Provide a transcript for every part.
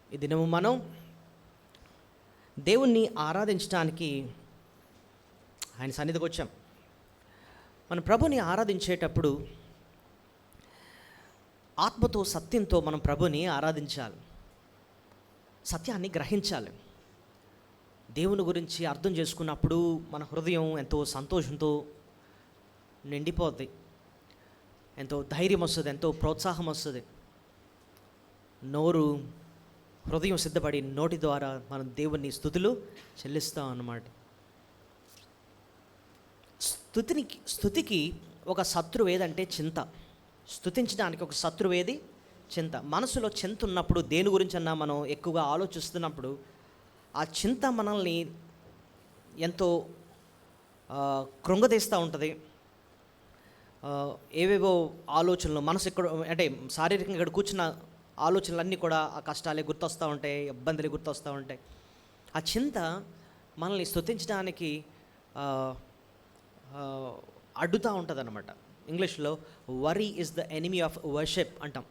ఈ దినము మనం దేవుణ్ణి ఆరాధించడానికి ఆయన సన్నిధికి వచ్చాం. మన ప్రభుని ఆరాధించేటప్పుడు ఆత్మతో సత్యంతో మనం ప్రభుని ఆరాధించాలి, సత్యాన్ని గ్రహించాలి. దేవుని గురించి అర్థం చేసుకున్నప్పుడు మన హృదయం ఎంతో సంతోషంతో నిండిపోద్ది, ఎంతో ధైర్యం వస్తుంది, ఎంతో ప్రోత్సాహం వస్తుంది. నోరు హృదయం సిద్ధపడి నోటి ద్వారా మనం దేవుని స్తుతులు చెల్లిస్తాం అన్నమాట. స్తుతికి ఒక శత్రువు ఏదంటే చింత. స్తుతించడానికి ఒక శత్రువు ఏది? చింత. మనసులో చింత ఉన్నప్పుడు, దేని గురించి అన్నా మనం ఎక్కువగా ఆలోచిస్తున్నప్పుడు ఆ చింత మనల్ని ఎంతో కృంగదీస్తూ ఉంటుంది. ఏవేవో ఆలోచనలు మనసు ఎక్కడ అంటే శారీరకంగా ఇక్కడ కూర్చున్న ఆలోచనలన్నీ కూడా ఆ కష్టాలే గుర్తొస్తూ ఉంటాయి, ఇబ్బందులే గుర్తొస్తూ ఉంటాయి. ఆ చింత మనల్ని స్తుతించడానికి అడ్డుతూ ఉంటుంది అన్నమాట. ఇంగ్లీష్లో worry is the enemy of worship అంటాం.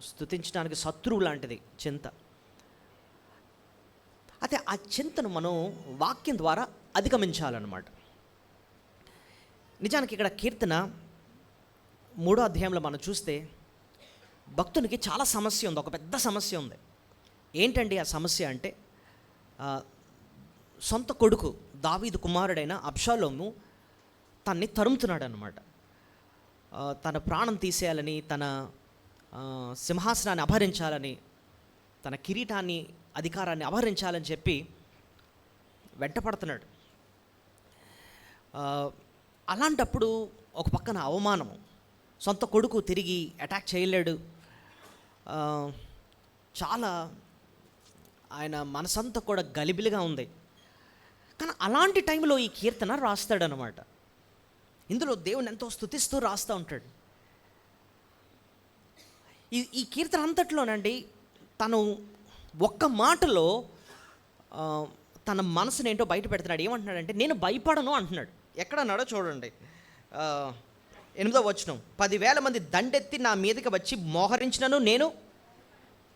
స్తుతించడానికి శత్రువు లాంటిది చింత. అయితే ఆ చింతను మనం వాక్యం ద్వారా అధిగమించాలన్నమాట. నిజానికి ఇక్కడ కీర్తన 3వ అధ్యాయంలో మనం చూస్తే భక్తునికి చాలా సమస్య ఉంది, ఒక పెద్ద సమస్య ఉంది. ఏంటండి ఆ సమస్య అంటే, సొంత కొడుకు దావీదు కుమారుడైన అబ్షాలోము తన్ని తరుముతున్నాడు అన్నమాట. తన ప్రాణం తీసేయాలని, తన సింహాసనాన్ని అపహరించాలని, తన కిరీటాన్ని అధికారాన్ని అపహరించాలని చెప్పి వెంటపడుతున్నాడు. అలాంటప్పుడు ఒక పక్కన అవమానము, సొంత కొడుకు తిరిగి అటాక్ చేయలేడు, చాలా ఆయన మనసంతా కూడా గలిబిలిగా ఉంది. కానీ అలాంటి టైంలో ఈ కీర్తన రాస్తాడనమాట. ఇందులో దేవుని ఎంతో స్తుతిస్తూ రాస్తూ ఉంటాడు. ఈ కీర్తన అంతట్లోనండి తను ఒక్క మాటలో తన మనసుని ఏంటో బయట పెడుతున్నాడు. ఏమంటున్నాడంటే, నేను భయపడను అంటున్నాడు. ఎక్కడ అన్నాడో చూడండి, 8వ వచనం. 10,000 మంది దండెత్తి నా మీదకి వచ్చి మోహరించినను నేను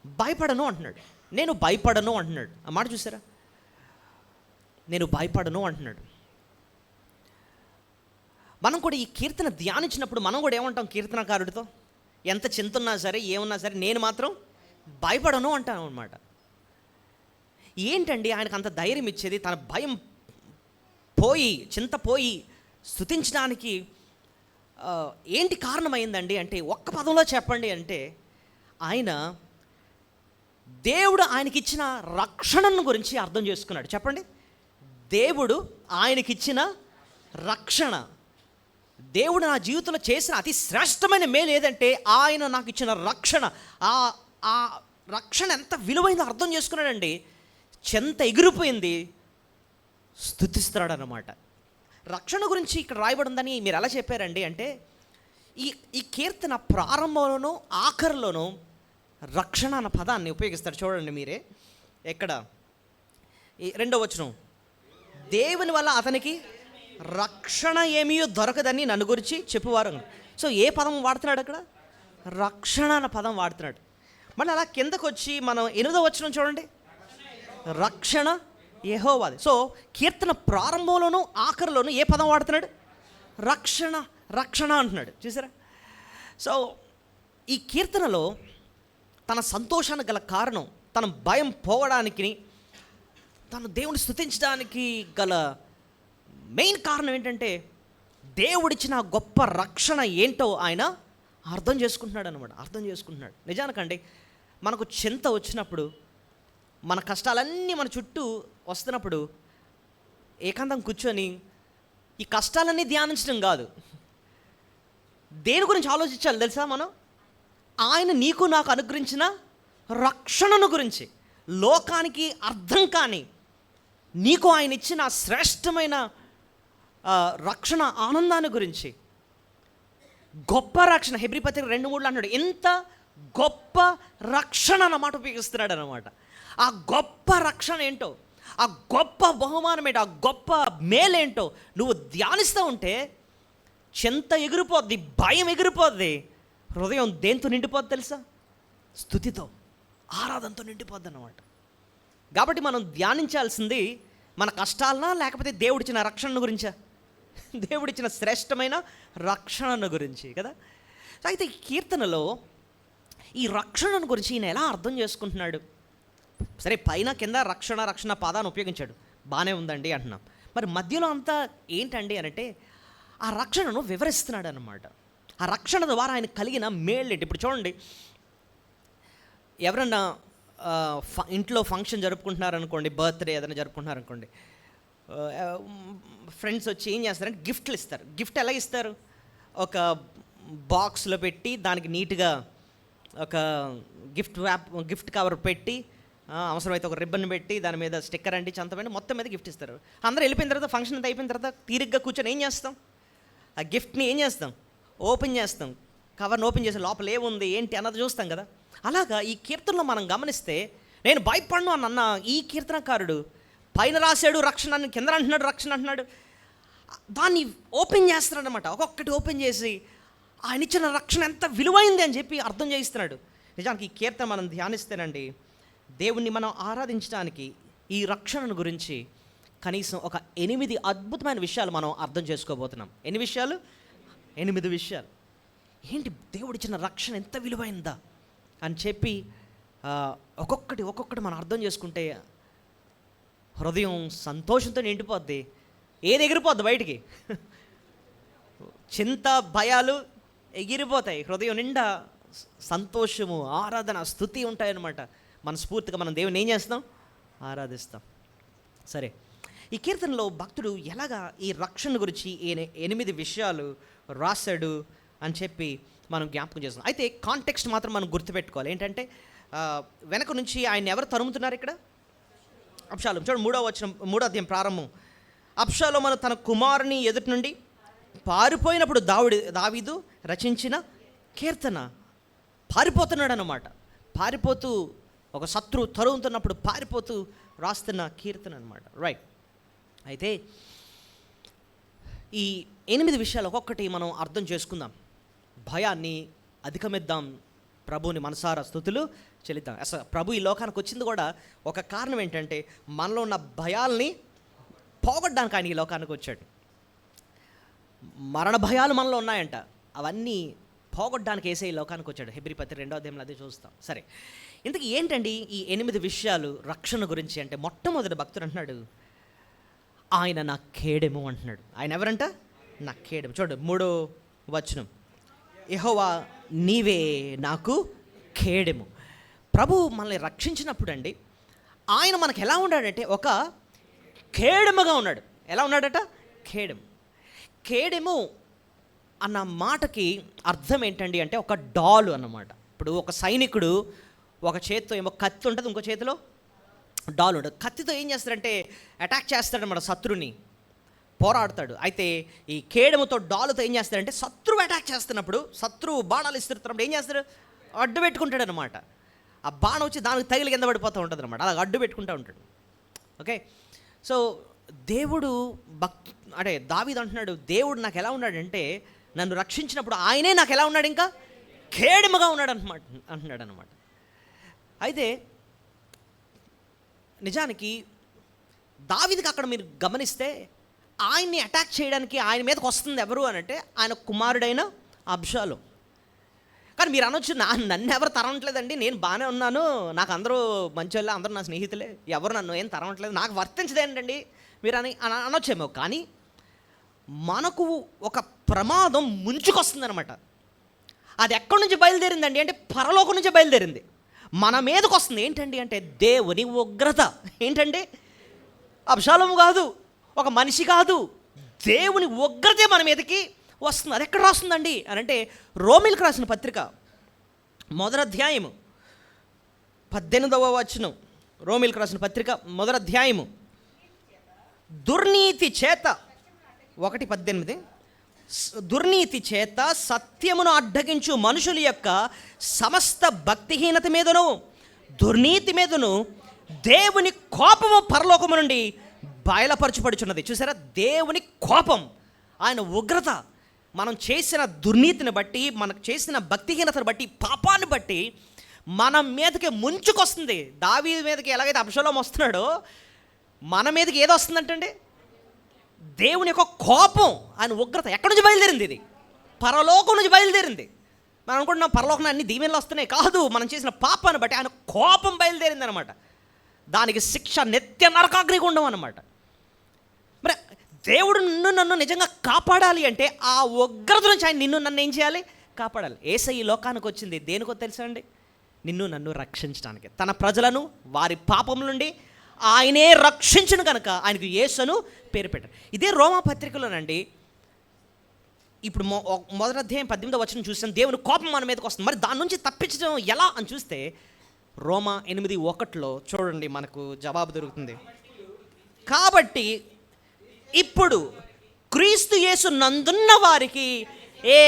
భయపడను అంటున్నాడు. నేను భయపడను అంటున్నాడు. ఆ మాట చూసారా? నేను భయపడను అంటున్నాడు. మనం కూడా ఈ కీర్తన ధ్యానించినప్పుడు మనం కూడా ఏమంటాం కీర్తనకారుడితో? ఎంత చింత ఉన్నా సరే, ఏమున్నా సరే, నేను మాత్రం భయపడను అంటాను అనమాట. ఏంటండి ఆయనకు అంత ధైర్యం ఇచ్చేది? తన భయం పోయి, చింత పోయి స్తుతించడానికి ఏంటి కారణమైందండి అంటే, ఒక్క పదంలో చెప్పండి అంటే, ఆయన దేవుడు ఆయనకిచ్చిన రక్షణను గురించి అర్థం చేసుకున్నాడు. చెప్పండి, దేవుడు ఆయనకిచ్చిన రక్షణ. దేవుడు నా జీవితంలో చేసిన అతి శ్రేష్టమైన మేలు ఏదంటే, ఆయన నాకు ఇచ్చిన రక్షణ. ఆ రక్షణ ఎంత విలువైందో అర్థం చేసుకున్నాడండి. చెంత ఎగిరిపోయింది, స్తుతిస్తున్నాడు అన్నమాట. రక్షణ గురించి ఇక్కడ రాయబడిందని మీరు ఎలా చెప్పారండి అంటే, ఈ కీర్తన ప్రారంభంలోనూ ఆఖరిలోనూ రక్షణ అన్న పదాన్ని ఉపయోగిస్తారు. చూడండి మీరే, ఎక్కడ? ఈ 2వ వచనం, దేవుని వల్ల అతనికి రక్షణ ఏమీ దొరకదని నన్ను గురించి చెప్పువారు. సో ఏ పదం వాడుతున్నాడు అక్కడ? రక్షణ అన్న పదం వాడుతున్నాడు. మళ్ళీ అలా కిందకు వచ్చి మనం 8వ వచనం చూడండి, రక్షణ యెహోవాది. సో కీర్తన ప్రారంభంలోనూ ఆఖరిలోనూ ఏ పదం వాడుతున్నాడు? రక్షణ, రక్షణ అంటున్నాడు. చూసారా? సో ఈ కీర్తనలో తన సంతోషానికి గల కారణం, తన భయం పోవడానికి, తను దేవుని స్తుతించడానికి గల మెయిన్ కారణం ఏంటంటే, దేవుడిచ్చిన గొప్ప రక్షణ ఏంటో ఆయన అర్థం చేసుకుంటున్నాడు అనమాట. అర్థం చేసుకుంటున్నాడు. నిజానికండి మనకు చింత వచ్చినప్పుడు, మన కష్టాలన్నీ మన చుట్టూ వస్తున్నప్పుడు ఏకాంతం కూర్చొని ఈ కష్టాలన్నీ ధ్యానించడం కాదు, దేని గురించి ఆలోచించాలి తెలుసా? మనం ఆయన నీకు నాకు అనుగ్రహించిన రక్షణను గురించి, లోకానికి అర్థం కాని నీకు ఆయన ఇచ్చిన శ్రేష్టమైన రక్షణ ఆనందాన్ని గురించి, గొప్ప రక్షణ. హెబ్రీ పత్రిక 2:3 అన్నాడు, ఎంత గొప్ప రక్షణ అన్నమాట ఉపయోగిస్తున్నాడు అనమాట. ఆ గొప్ప రక్షణ ఏంటో, ఆ గొప్ప బహుమానం ఏంటో, ఆ గొప్ప మేలేంటో నువ్వు ధ్యానిస్తూ ఉంటే చింత ఎగిరిపోద్ది, భయం ఎగిరిపోద్ది, హృదయం దేంతో నిండిపోద్ది తెలుసా? స్తుతితో, ఆరాధనతో నిండిపోద్ది అన్నమాట. కాబట్టి మనం ధ్యానించాల్సింది మన కష్టాలనా లేకపోతే దేవుడిచ్చిన రక్షణ గురించా? దేవుడిచ్చిన శ్రేష్టమైన రక్షణను గురించి కదా. అయితే ఈ కీర్తనలో ఈ రక్షణను గురించి ఈయన ఎలా అర్థం చేసుకుంటున్నాడు? సరే, పైన కింద రక్షణ రక్షణ పాదాన్ని ఉపయోగించాడు, బాగానే ఉందండి అంటున్నాం. మరి మధ్యలో అంతా ఏంటండి అనంటే ఆ రక్షణను వివరిస్తున్నాడు అన్నమాట. ఆ రక్షణ ద్వారా ఆయన కలిగిన మేళ్ళేంటి? ఇప్పుడు చూడండి, ఎవరన్నా ఇంట్లో ఫంక్షన్ జరుపుకుంటున్నారనుకోండి, బర్త్డే ఏదైనా జరుపుకుంటున్నారనుకోండి, ఫ్రెండ్స్ వచ్చి ఏం చేస్తారంటే గిఫ్ట్లు ఇస్తారు. గిఫ్ట్ ఎలా ఇస్తారు? ఒక బాక్స్లో పెట్టి దానికి నీట్గా ఒక గిఫ్ట్ కవర్ పెట్టి, అవసరమైతే ఒక రిబ్బన్ పెట్టి దాని మీద స్టిక్కర్ అంటించి అంతమంది మొత్తం మీద గిఫ్ట్ ఇస్తారు. అందరూ వెళ్ళిపోయిన తర్వాత, ఫంక్షన్ అంతా అయిపోయిన తర్వాత తీరిగ్గా కూర్చొని ఏం చేస్తాం? ఆ గిఫ్ట్ని ఏం చేస్తాం? ఓపెన్ చేస్తాం. కవర్ని ఓపెన్ చేసి లోపల ఏముంది ఏంటి అన్నది చూస్తాం కదా. అలాగా ఈ కీర్తనలో మనం గమనిస్తే, నేను భయపడను అని అన్న ఈ కీర్తనకారుడు పైన రాశాడు రక్షణ అని, కింద అంటున్నాడు రక్షణ అంటున్నాడు. దాన్ని ఓపెన్ చేస్తున్నాడు అనమాట. ఒక్కొక్కటి ఓపెన్ చేసి ఆయన ఇచ్చిన రక్షణ ఎంత విలువైంది అని చెప్పి అర్థం చేయిస్తున్నాడు. నిజానికి ఈ కీర్తన మనం ధ్యానిస్తేనండి, దేవుణ్ణి మనం ఆరాధించడానికి ఈ రక్షణను గురించి కనీసం ఒక 8 అద్భుతమైన విషయాలు మనం అర్థం చేసుకోబోతున్నాం. ఎన్ని విషయాలు? 8 విషయాలు. ఏంటి దేవుడిచ్చిన రక్షణ ఎంత విలువైందా అని చెప్పి ఒక్కొక్కటి మనం అర్థం చేసుకుంటే హృదయం సంతోషంతో నిండిపోద్ది. ఏది ఎగిరిపోద్ది బయటికి, చింత భయాలు ఎగిరిపోతాయి. హృదయం నిండా సంతోషము, ఆరాధన, స్తుతి ఉంటాయన్నమాట. మనస్ఫూర్తిగా మనం దేవుని ఏం చేస్తాం? ఆరాధిస్తాం. సరే, ఈ కీర్తనలో భక్తుడు ఎలాగా ఈ రక్షణ గురించి 8 విషయాలు రాశాడు అని చెప్పి మనం జ్ఞాపకం చేస్తాం. అయితే కాంటెక్స్ట్ మాత్రం మనం గుర్తుపెట్టుకోవాలి. ఏంటంటే వెనక నుంచి ఆయన ఎవరు తరుముతున్నారు ఇక్కడ? అబ్షాలోము. చూడండి, 3వ వచనం, 3వ అధ్యాయం ప్రారంభం. అబ్షాలోము తన కుమారుని ఎదుటి నుండి పారిపోయినప్పుడు దావీదు రచించిన కీర్తన. పారిపోతున్నాడు అన్నమాట. పారిపోతూ, ఒక శత్రువు తరుముతున్నప్పుడు పారిపోతూ రాస్తున్న కీర్తన అన్నమాట. రైట్. అయితే ఈ 8 విషయాలు ఒక్కొక్కటి మనం అర్థం చేసుకుందాం. భయాన్ని అధిగమిద్దాం, ప్రభువుని మనసారా స్తుతులు చెల్లిద్దాం. అసలు ప్రభు ఈ లోకానికి వచ్చింది కూడా ఒక కారణం ఏంటంటే, మనలో ఉన్న భయాల్ని పోగొట్టడానికి ఆయన ఈ లోకానికి వచ్చాడు. మరణ భయాలు మనలో ఉన్నాయంట, అవన్నీ పోగొట్టడానికి యేసయ్య ఈ లోకానికి వచ్చాడు. హెబ్రీ పత్రిక 2వ అధ్యాయంలో అదే చూస్తాం. సరే, ఇంతకీ ఏంటండి ఈ 8 విషయాలు రక్షణ గురించి అంటే, మొట్టమొదటి భక్తుడు అంటున్నాడు, ఆయన నా కేడెము అంటున్నాడు. ఆయన ఎవరంట? నా కేడెము. చూడండి, 3వ వచనం, యెహోవా నీవే నాకు కేడెము. ప్రభు మనల్ని రక్షించినప్పుడు అండి, ఆయన మనకు ఎలా ఉన్నాడంటే ఒక కేడెముగా ఉన్నాడు. ఎలా ఉన్నాడట? కేడెము. కేడెము అన్న మాటకి అర్థం ఏంటండి అంటే ఒక డాలు అన్నమాట. ఇప్పుడు ఒక సైనికుడు ఒక చేతితో ఏమో కత్తి ఉంటుంది, ఇంకో చేతిలో డాల్ ఉంటుంది. కత్తితో ఏం చేస్తాడంటే అటాక్ చేస్తాడన్నమాట, శత్రుని పోరాడతాడు. అయితే ఈ కేడెముతో, డాలుతో ఏం చేస్తాడంటే శత్రువు అటాక్ చేస్తున్నప్పుడు, శత్రువు బాణాలు ఇస్తున్నప్పుడు ఏం చేస్తాడు? అడ్డు పెట్టుకుంటాడు అనమాట. ఆ బాణం వచ్చి దానికి తగిలి కింద పడిపోతూ ఉంటుంది అనమాట. అలా అడ్డు పెట్టుకుంటూ ఉంటాడు. ఓకే, సో దేవుడు అంటే దావీదు అంటున్నాడు, దేవుడు నాకు ఎలా ఉన్నాడంటే, నన్ను రక్షించినప్పుడు ఆయనే నాకు ఎలా ఉన్నాడు? ఇంకా కేడెముగా ఉన్నాడు అంటున్నాడు అనమాట. అయితే నిజానికి దావీదుకి అక్కడ మీరు గమనిస్తే, ఆయన్ని అటాక్ చేయడానికి ఆయన మీదకి వస్తుంది ఎవరు అనంటే ఆయన కుమారుడైన అబ్షాలోము. కానీ మీరు అనొచ్చు, నన్ను ఎవరు తరవట్లేదండి, నేను బాగానే ఉన్నాను, నాకు అందరూ మంచోళ్ళే, అందరూ నా స్నేహితులే, ఎవరు నన్ను ఏం తరవట్లేదు, నాకు వర్తించదేంటండి మీరు అనొచ్చేమో. కానీ మనకు ఒక ప్రమాదం ముంచుకొస్తుంది అనమాట. అది ఎక్కడి నుంచి బయలుదేరిందండి అంటే పరలోకం నుంచి బయలుదేరింది, మన మీదకి వస్తుంది. ఏంటండి అంటే దేవుని ఉగ్రత. ఏంటండి? అబ్షాలోము కాదు, ఒక మనిషి కాదు, దేవుని ఉగ్రతే మన మీదకి వస్తుంది. అది ఎక్కడ రాస్తుందండి అని అంటే రోమీలకు రాసిన పత్రిక 1వ అధ్యాయము 18వ వచనం. రోమీలకు రాసిన పత్రిక 1వ అధ్యాయము, దుర్నీతి చేత 1:18, దుర్నీతి చేత సత్యమును అడ్డగించు మనుషుల యొక్క సమస్త భక్తిహీనత మీదను దుర్నీతి మీదను దేవుని కోపము పరలోకము నుండి బయలుపరచబడుచున్నది. చూసారా, దేవుని కోపం, ఆయన ఉగ్రత మనం చేసిన దుర్నీతిని బట్టి, మనకు చేసిన భక్తిహీనతను బట్టి, పాపాన్ని బట్టి మన మీదకి ముంచుకొస్తుంది. దావీదు మీదకి ఎలాగైతే అబ్షాలోము వస్తున్నాడో మన మీదకి ఏదో వస్తుందంటండి, దేవుని యొక్క కోపం, ఆయన ఉగ్రత ఎక్కడి నుంచి బయలుదేరింది? ఇది పరలోకం నుంచి బయలుదేరింది. మనం అనుకుంటున్నాం పరలోకం అన్ని దీవెనలు వస్తున్నాయి. కాదు, మనం చేసిన పాపాన్ని బట్టి ఆయన కోపం బయలుదేరింది అనమాట. దానికి శిక్ష నిత్య నరకాగ్నిగుండం అనమాట. మరి దేవుడు నన్ను నిజంగా కాపాడాలి అంటే ఆ ఉగ్రత నుంచి ఆయన నన్ను ఏం చేయాలి? కాపాడాలి. యేసయ్య ఈ లోకానికి వచ్చింది దేనికో తెలుసా అండి? నన్ను రక్షించడానికి, తన ప్రజలను వారి పాపం నుండి ఆయనే రక్షించను కనుక ఆయనకు యేసును పేరు పెట్టారు. ఇదే రోమా పత్రికలోనండి. ఇప్పుడు మొదటి అధ్యాయం 18వ వచనం చూసాం, దేవుని కోపం మన మీదకి వస్తుంది. మరి దాని నుంచి తప్పించడం ఎలా అని చూస్తే రోమా 8:1 చూడండి, మనకు జవాబు దొరుకుతుంది. కాబట్టి ఇప్పుడు క్రీస్తు యేసు నందున్న వారికి ఏ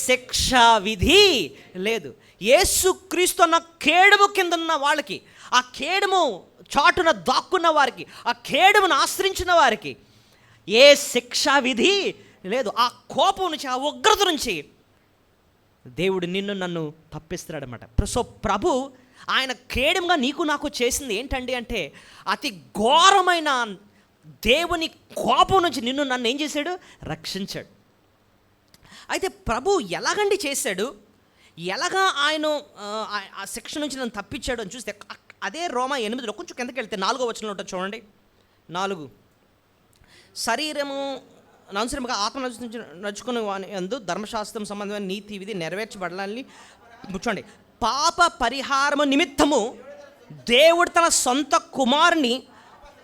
శిక్ష విధి లేదు. యేసు క్రీస్తు అన్న కేడుము కింద ఉన్న వాళ్ళకి, ఆ కేడుము చాటున దాక్కున్న వారికి, ఆ కేడుమును ఆశ్రయించిన వారికి ఏ శిక్షా విధి లేదు. ఆ కోపం నుంచి, ఆ ఉగ్రత నుంచి దేవుడు నన్ను తప్పిస్తున్నాడనమాట. సో ప్రభు ఆయన కేడముగా నీకు నాకు చేసింది ఏంటండి అంటే, అతి ఘోరమైన దేవుని కోపం నుంచి నన్ను ఏం చేశాడు? రక్షించాడు. అయితే ప్రభు ఎలాగండి చేశాడు, ఎలాగా ఆయన ఆ శిక్ష నుంచి నన్ను తప్పించాడు అని చూస్తే అదే రోమా 8 కొంచెం కిందకి వెళ్తే 4వ వచనంలో ఉంటుంది చూడండి. 4 శరీరము అనుసరముగా ఆత్మ నడుచుకుని యందు ధర్మశాస్త్రం సంబంధమైన నీతి విధి నెరవేర్చబడాలని చూడండి. పాప పరిహారము నిమిత్తము దేవుడు తన సొంత కుమారుని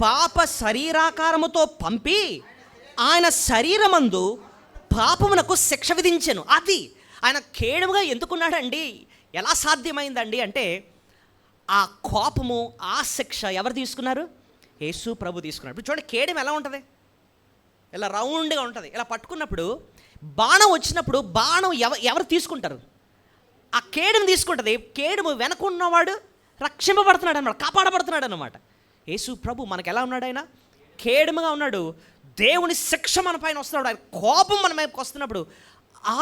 పాప శరీరాకారముతో పంపి ఆయన శరీరమందు పాపమునకు శిక్ష విధించెను. అది ఆయన కేడముగా ఎందుకున్నాడండి? ఎలా సాధ్యమైందండి అంటే, ఆ కోపము, ఆ శిక్ష ఎవరు తీసుకున్నారు? యేసు ప్రభు తీసుకున్నాడు. ఇప్పుడు చూడండి, కేడెం ఎలా ఉంటుంది? ఇలా రౌండ్గా ఉంటుంది. ఇలా పట్టుకున్నప్పుడు బాణం వచ్చినప్పుడు బాణం ఎవరు తీసుకుంటారు? ఆ కేడెం తీసుకుంటుంది. కేడెము వెనకున్నవాడు రక్షింపబడుతున్నాడు అన్నమాట, కాపాడబడుతున్నాడు అన్నమాట. యేసు ప్రభు మనకు ఎలా ఉన్నాడు? ఆయన కేడెముగా ఉన్నాడు. దేవుని శిక్ష మన పైన వస్తున్నాడు, ఆయన కోపం మన మీదకి వస్తున్నప్పుడు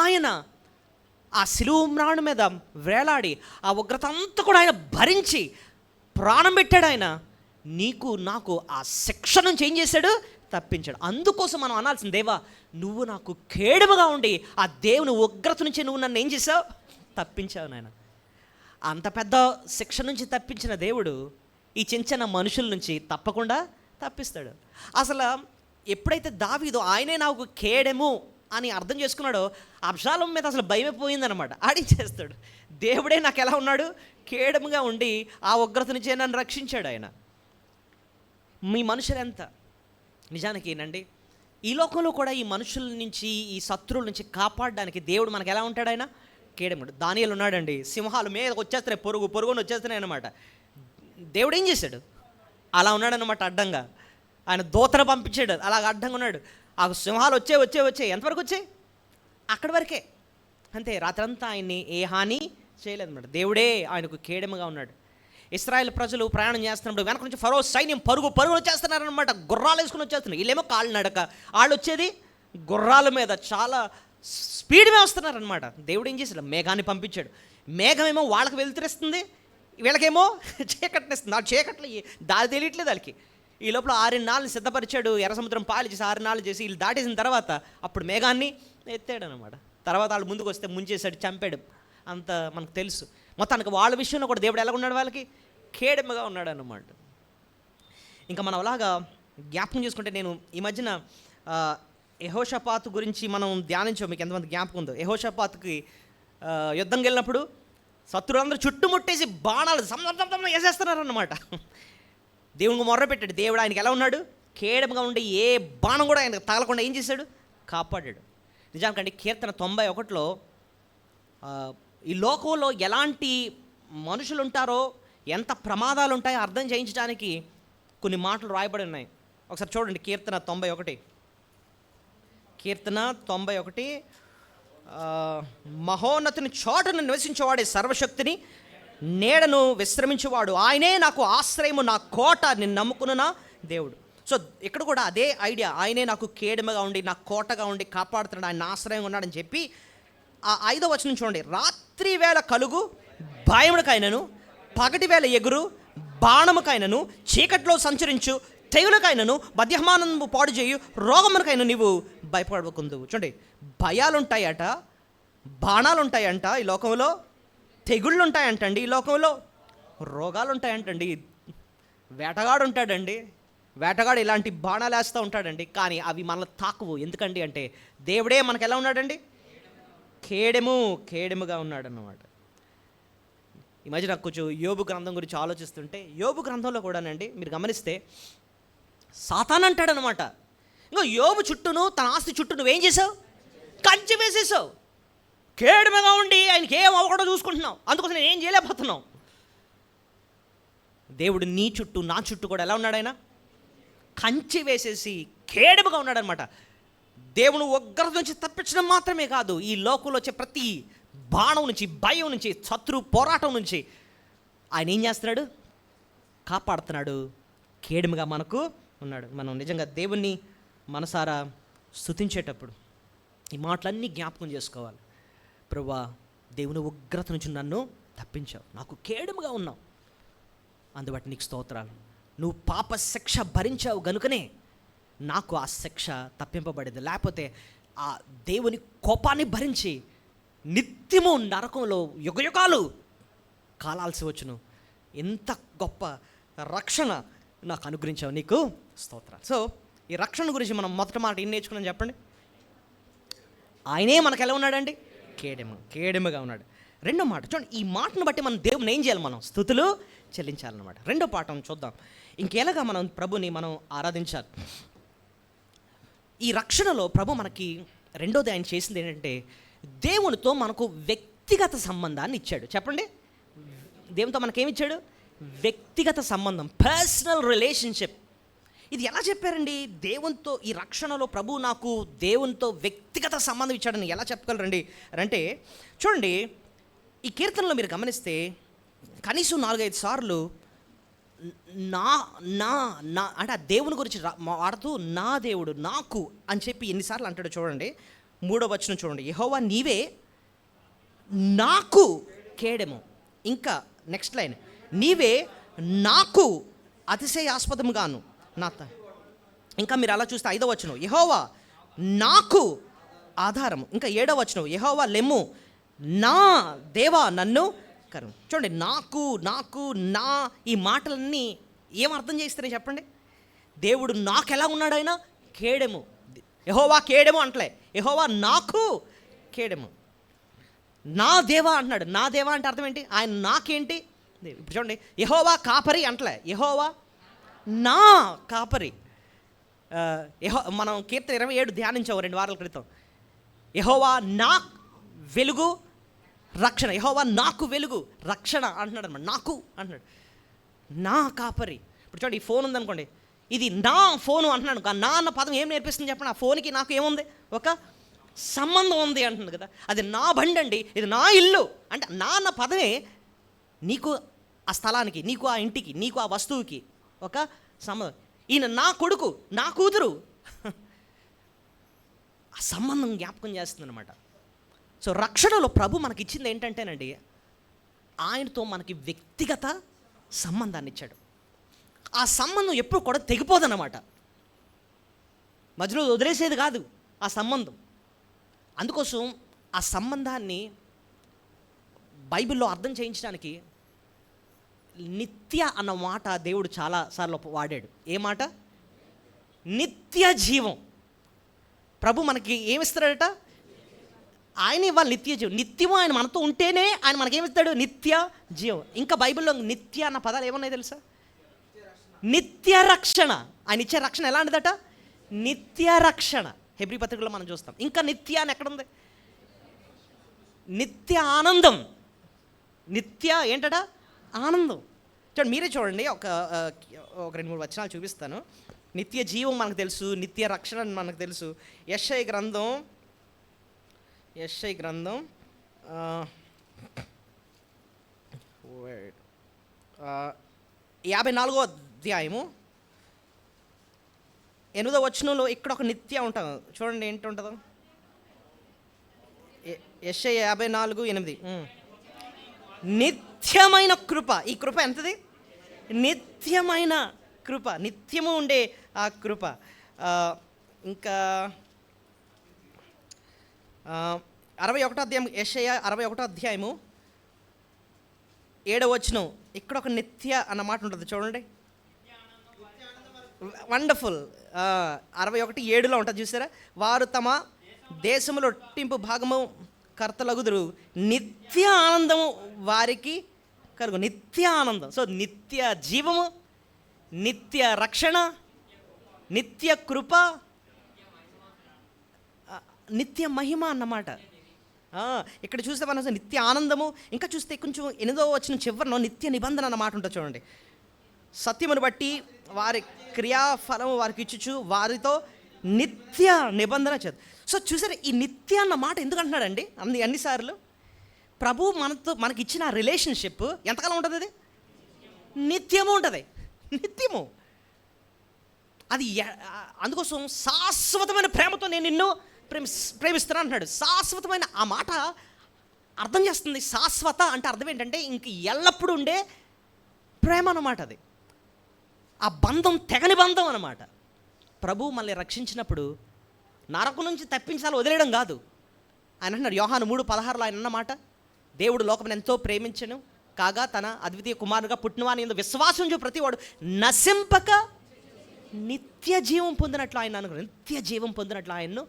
ఆయన ఆ శిలువ మ్రాణు మీద వేలాడి ఆ ఉగ్రత అంతా కూడా ఆయన భరించి ప్రాణం పెట్టాడు. ఆయన నీకు నాకు ఆ శిక్ష నుంచి ఏం చేశాడు? తప్పించాడు. అందుకోసం మనం అనాల్సింది, దేవా నువ్వు నాకు కేడముగా ఉండి ఆ దేవుని ఉగ్రత నుంచి నువ్వు నన్ను ఏం చేసావు? తప్పించావు నాయన. అంత పెద్ద శిక్ష నుంచి తప్పించిన దేవుడు ఈ చిన్న మనుషుల నుంచి తప్పకుండా తప్పిస్తాడు. అసలు ఎప్పుడైతే దావీదు ఆయనే నాకు కేడెము అని అర్థం చేసుకున్నాడో అబ్షాలోము మీద అసలు భయమైపోయిందనమాట. ఆడించేస్తాడు. దేవుడే నాకు ఎలా ఉన్నాడు? కేడముగా ఉండి ఆ ఉగ్రత నుంచే నన్ను రక్షించాడు ఆయన. మీ మనుషులు ఎంత నిజానికి ఏనండి, ఈ లోకంలో కూడా ఈ మనుషుల నుంచి, ఈ శత్రువుల నుంచి కాపాడడానికి దేవుడు మనకు ఎలా ఉంటాడు? ఆయన కేడముడు. దానియేలు ఉన్నాడండి, సింహాలు మీద వచ్చేస్తున్నాయి, పొరుగుని వచ్చేస్తున్నాయి అనమాట. దేవుడు ఏం చేశాడు? అలా ఉన్నాడనమాట, అడ్డంగా. ఆయన దూతను పంపించాడు, అలాగ అడ్డంగా ఉన్నాడు. ఆ సింహాలు వచ్చే ఎంతవరకు వచ్చాయి? అక్కడి వరకే, అంతే. రాత్రంతా ఆయన్ని ఏ హాని చేయలేదన్నమాట. దేవుడే ఆయనకు కేడముగా ఉన్నాడు. ఇశ్రాయేల్ ప్రజలు ప్రయాణం చేస్తున్నప్పుడు వెనక నుంచి ఫరో సైన్యం పరుగులు వచ్చేస్తున్నారనమాట. గుర్రాలు వేసుకుని వచ్చేస్తున్నారు. వీళ్ళేమో కాళ్ళు నడక, వాళ్ళు వచ్చేది గుర్రాల మీద చాలా స్పీడ్ మీద వస్తున్నారనమాట. దేవుడు ఏం చేశాడు? మేఘాన్ని పంపించాడు. మేఘమేమో వాళ్ళకి వెలుతురిస్తుంది, వీళ్ళకేమో చీకట్నిస్తుంది. ఆ చీకట్లో దారి తెలియట్లేదు వాళ్ళకి. ఈ లోపల 6 నాళ్ళు సిద్ధపరిచాడు, ఎర్ర సముద్రం పాలు చేసి 6 నాళ్ళు చేసి వీళ్ళు దాటేసిన తర్వాత అప్పుడు మేఘాన్ని ఎత్తాడు అనమాట. తర్వాత వాళ్ళు ముందుకు వస్తే ముంచేశాడు, చంపాడు. అంత మనకు తెలుసు. మొత్తానికి వాళ్ళ విషయంలో కూడా దేవుడు ఎలా ఉన్నాడు? వాళ్ళకి కేడముగా ఉన్నాడు అన్నమాట. ఇంకా మనం అలాగా జ్ఞాపకం చేసుకుంటే, నేను ఈ మధ్యన యెహోషాపాతు గురించి మనం ధ్యానించాం. మీకు ఎంతమంది జ్ఞాపకం ఉందో? యెహోషాపాతుకి యుద్ధంకి వెళ్ళినప్పుడు శత్రువులందరూ చుట్టుముట్టేసి బాణాలు వేసేస్తున్నారన్నమాట. దేవునికి మొర్ర పెట్టాడు. దేవుడు ఆయనకి ఎలా ఉన్నాడు? కేడముగా ఉండి ఏ బాణం కూడా ఆయనకు తగలకుండా ఏం చేశాడు? కాపాడాడు. నిజానికండి కీర్తన 91లో ఈ లోకంలో ఎలాంటి మనుషులు ఉంటారో, ఎంత ప్రమాదాలు ఉంటాయో అర్థం చేయించడానికి కొన్ని మాటలు రాయబడి ఉన్నాయి. ఒకసారి చూడండి, కీర్తన 91. కీర్తన 91, మహోన్నతుని చోటను నివసించేవాడే, సర్వశక్తిని నీడను విశ్రమించేవాడు, ఆయనే నాకు ఆశ్రయము, నా కోట, నిన్ను నమ్ముకున్న దేవుడు. సో ఇక్కడ కూడా అదే ఐడియా. ఆయనే నాకు కేడముగా ఉండి, నా కోటగా ఉండి కాపాడుతున్నాడు, ఆయన ఆశ్రయంగా ఉన్నాడని చెప్పి ఆ 5వ వచనం చూడండి. రాత్రి వేళ కలుగు భయముడికైనను పగటి వేళ ఎగురు, బాణముకైనను, చీకట్లో సంచరించు తెగులకైనను, మధ్యాహ్నము పాడు చేయు రోగమునకైనా నీవు భయపడకుందు. చూడండి, భయాలుంటాయట, బాణాలు ఉంటాయంట ఈ లోకంలో, తెగుళ్ళు ఉంటాయంటండి ఈ లోకంలో, రోగాలు ఉంటాయంటండి, వేటగాడు ఉంటాడండి, వేటగాడు ఇలాంటి బాణాలు వేస్తూ ఉంటాడండి. కానీ అవి మనల్ని తాకువు. ఎందుకండి అంటే దేవుడే మనకు ఎలా ఉన్నాడండి? కేడెముగా ఉన్నాడు అన్నమాట. ఈ మధ్య నాకు కొంచెం యోబు గ్రంథం గురించి ఆలోచిస్తుంటే, యోబు గ్రంథంలో కూడానండి మీరు గమనిస్తే సాతాను అంటాడనమాట, ఇంకో యోబు చుట్టూను, తన ఆస్తి చుట్టూ నువ్వేం చేసావు? కంచె వేసేసావు. కేడెముగా ఉండి ఆయనకి ఏం అవ్వకూడదో చూసుకుంటున్నావు, అందుకోసం నేను ఏం చేయలేకపోతున్నావు. దేవుడు నీ చుట్టూ, నా చుట్టూ కూడా ఎలా ఉన్నాడు? ఆయన కంచె వేసేసి కేడెముగా ఉన్నాడనమాట. దేవుని ఉగ్రత నుంచి తప్పించడం మాత్రమే కాదు, ఈ లోకంలో వచ్చే ప్రతి బాణం నుంచి, భయం నుంచి, శత్రు పోరాటం నుంచి ఆయన ఏం చేస్తున్నాడు? కాపాడుతున్నాడు. కేడెముగా మనకు ఉన్నాడు. మనం నిజంగా దేవుణ్ణి మనసారా స్తుతించేటప్పుడు ఈ మాటలన్నీ జ్ఞాపకం చేసుకోవాలి. ప్రభువా, దేవుని ఉగ్రత నుంచి నన్ను తప్పించావు, నాకు కేడెముగా ఉన్నావు, అందుబట్టి నీకు స్తోత్రాలు. నువ్వు పాప శిక్ష భరించావు గనుకనే నాకు ఆ శిక్ష తప్పింపబడింది. లేకపోతే ఆ దేవుని కోపాన్ని భరించి నిత్యము నరకంలో యుగయుగాలు కాలాల్సి వచ్చును. ఎంత గొప్ప రక్షణ నాకు అనుగ్రహించావు, నీకు స్తోత్రాలు. సో ఈ రక్షణ గురించి మనం మొదటి మాట ఏం నేర్చుకున్నాం చెప్పండి? ఆయనే మనకు ఎలా ఉన్నాడండి? కేడెముగా ఉన్నాడు. రెండో మాట చూడండి, ఈ మాటను బట్టి మనం దేవుని ఏం చేయాలి? మనం స్తుతులు చెల్లించాలన్నమాట. రెండో పాఠం చూద్దాం, ఇంకెలాగా మనం ప్రభుని మనం ఆరాధించాలి. ఈ రక్షణలో ప్రభు మనకి రెండోది ఆయన చేసింది ఏంటంటే, దేవునితో మనకు వ్యక్తిగత సంబంధాన్ని ఇచ్చాడు. చెప్పండి, దేవునితో మనకేమి ఇచ్చాడు? వ్యక్తిగత సంబంధం, పర్సనల్ రిలేషన్షిప్. ఇది ఎలా చెప్పారండి? దేవునితో, ఈ రక్షణలో ప్రభు నాకు దేవునితో వ్యక్తిగత సంబంధం ఇచ్చాడని ఎలా చెప్పగలరండి అంటే, చూడండి ఈ కీర్తనలో మీరు గమనిస్తే కనీసం 4-5 సార్లు నా నా నా అంటే ఆ దేవుని గురించి వాడుతూ నా దేవుడు నాకు అని చెప్పి ఎన్నిసార్లు అంటాడు చూడండి. 3వ వచనం చూడండి, యెహోవా నీవే నాకు కేడెము. ఇంకా నెక్స్ట్ లైన్, నీవే నాకు అతిశయాస్పదముగాను ఇంకా మీరు అలా చూస్తే 5వ వచనం, యెహోవా నాకు ఆధారము. ఇంకా 7వ వచనం, యెహోవా లెమ్ము, నా దేవా నన్ను కరుణ. చూడండి, నాకు నాకు నా ఈ మాటలన్నీ ఏం అర్థం చేస్తారని చెప్పండి? దేవుడు నాకు ఎలా ఉన్నాడు? ఆయన కేడెము. యెహోవా కేడెము అంటలే, యెహోవా నాకు కేడెము. నా దేవా అంటున్నాడు. నా దేవా అంటే అర్థం ఏంటి? ఆయన నాకేంటి? ఇప్పుడు చూడండి, యెహోవా కాపరి అంటలే, యెహోవా నా కాపరి. మనం కీర్తన 27 ధ్యానించాము 2 వారాల క్రితం. యెహోవా నా వెలుగు రక్షణ, యెహోవా నాకు వెలుగు రక్షణ అంటున్నాడు అనమాట. నాకు అంటున్నాడు, నా కాపరి. ఇప్పుడు చూడండి, ఈ ఫోన్ ఉందనుకోండి, ఇది నా ఫోను అంటున్నాడు. నా అన్న పదం ఏం నేర్పిస్తుంది చెప్పండి? ఆ ఫోన్కి నాకు ఏముంది? ఒక సంబంధం ఉంది అంటున్నాడు కదా. అది నా బండి అండి, ఇది నా ఇల్లు అంటే నా అన్న పదమే నీకు ఆ స్థలానికి, నీకు ఆ ఇంటికి, నీకు ఆ వస్తువుకి ఒక సంబంధం. ఈయన నా కొడుకు, నా కూతురు, ఆ సంబంధం జ్ఞాపకం చేస్తుంది అనమాట. సో రక్షణలో ప్రభు మనకి ఇచ్చింది ఏంటంటేనండి, ఆయనతో మనకి వ్యక్తిగత సంబంధాన్ని ఇచ్చాడు. ఆ సంబంధం ఎప్పుడు కూడా తెగిపోదన్నమాట, మధ్యలో వదిలేసేది కాదు ఆ సంబంధం. అందుకోసం ఆ సంబంధాన్ని బైబిల్లో అర్థం చేయించడానికి నిత్య అన్న మాట దేవుడు చాలాసార్లు వాడాడు. ఏ మాట? నిత్య జీవం. ప్రభు మనకి ఏమిస్తాడట? ఆయన ఇవ్వాలి నిత్య జీవం. నిత్యము ఆయన మనతో ఉంటేనే ఆయన మనకేమిస్తాడు? నిత్య జీవం. ఇంకా బైబిల్లో నిత్య అన్న పదాలు ఏమన్నాయి తెలుసా? నిత్య రక్షణ. ఆయన ఇచ్చే రక్షణ ఎలాంటిదట? నిత్య రక్షణ. హెబ్రీ పత్రికలో మనం చూస్తాం. ఇంకా నిత్య అని ఎక్కడుంది? నిత్య ఆనందం. నిత్య ఏంటట? ఆనందం. చూడండి, మీరే చూడండి, ఒక 2-3 వచనాలు చూపిస్తాను. నిత్య జీవం మనకు తెలుసు, నిత్య రక్షణ మనకు తెలుసు. యెషయా గ్రంథం 54వ అధ్యాయము 8వ వచనంలో ఇక్కడ ఒక నిత్య ఉంటుంది. చూడండి ఏంటి ఉంటుందో. యెషయా 54:8. నిత్యమైన కృప. ఈ కృప ఎంతది? నిత్యమైన కృప, నిత్యము ఉండే ఆ కృప. ఇంకా 61వ అధ్యాయం, యెషయా 61వ అధ్యాయము 7వ వచనం. ఇక్కడ ఒక నిత్య అన్న మాట ఉంటుంది చూడండి. వండర్ఫుల్. 61:7లో ఉంటుంది చూసారా? వారు తమ దేశములో ఒట్టింపు భాగము కర్తలగుదురు, నిత్య ఆనందము వారికి కలుగు. నిత్య ఆనందం. సో నిత్య జీవము, నిత్య రక్షణ, నిత్య కృప, నిత్య మహిమ అన్నమాట. ఇక్కడ చూస్తే మనం నిత్య ఆనందము. ఇంకా చూస్తే కొంచెం 8వ వచనం చివరిలో నిత్య నిబంధన అన్నమాట ఉంటుంది చూడండి. సత్యమును బట్టి వారి క్రియాఫలము వారికి ఇచ్చుచు వారితో నిత్య నిబంధన చేద్దాం. సో చూసారా, ఈ నిత్య అన్న మాట ఎందుకు అంటున్నాడండి అన్నిసార్లు? ప్రభు మనకి ఇచ్చిన రిలేషన్షిప్ ఎంతకాలం ఉంటుంది? అది నిత్యము ఉంటుంది. నిత్యము. అది అందుకోసం శాశ్వతమైన ప్రేమతో నేను నిన్ను ప్రేమిస్తున్నాను అంటున్నాడు. శాశ్వతమైన ఆ మాట అర్థం చేస్తుంది. శాశ్వత అంటే అర్థం ఏంటంటే ఇంక ఎల్లప్పుడూ ఉండే ప్రేమ అన్నమాట. అది ఆ బంధం తెగని బంధం అన్నమాట. ప్రభు మనల్ని రక్షించినప్పుడు నరకం నుంచి తప్పించాలి, వదిలేయడం కాదు. ఆయన అంటున్నాడు యోహాను 3:16 ఆయన అన్నమాట, దేవుడు లోకమును ఎంతో ప్రేమించెను కాగా తన అద్వితీయ కుమారునిగా పుట్టినవాని యందు విశ్వాసం చూ ప్రతివాడు నశింపక నిత్య జీవం పొందినట్లు ఆయన నిత్య జీవం పొందినట్లు ఆయన్ను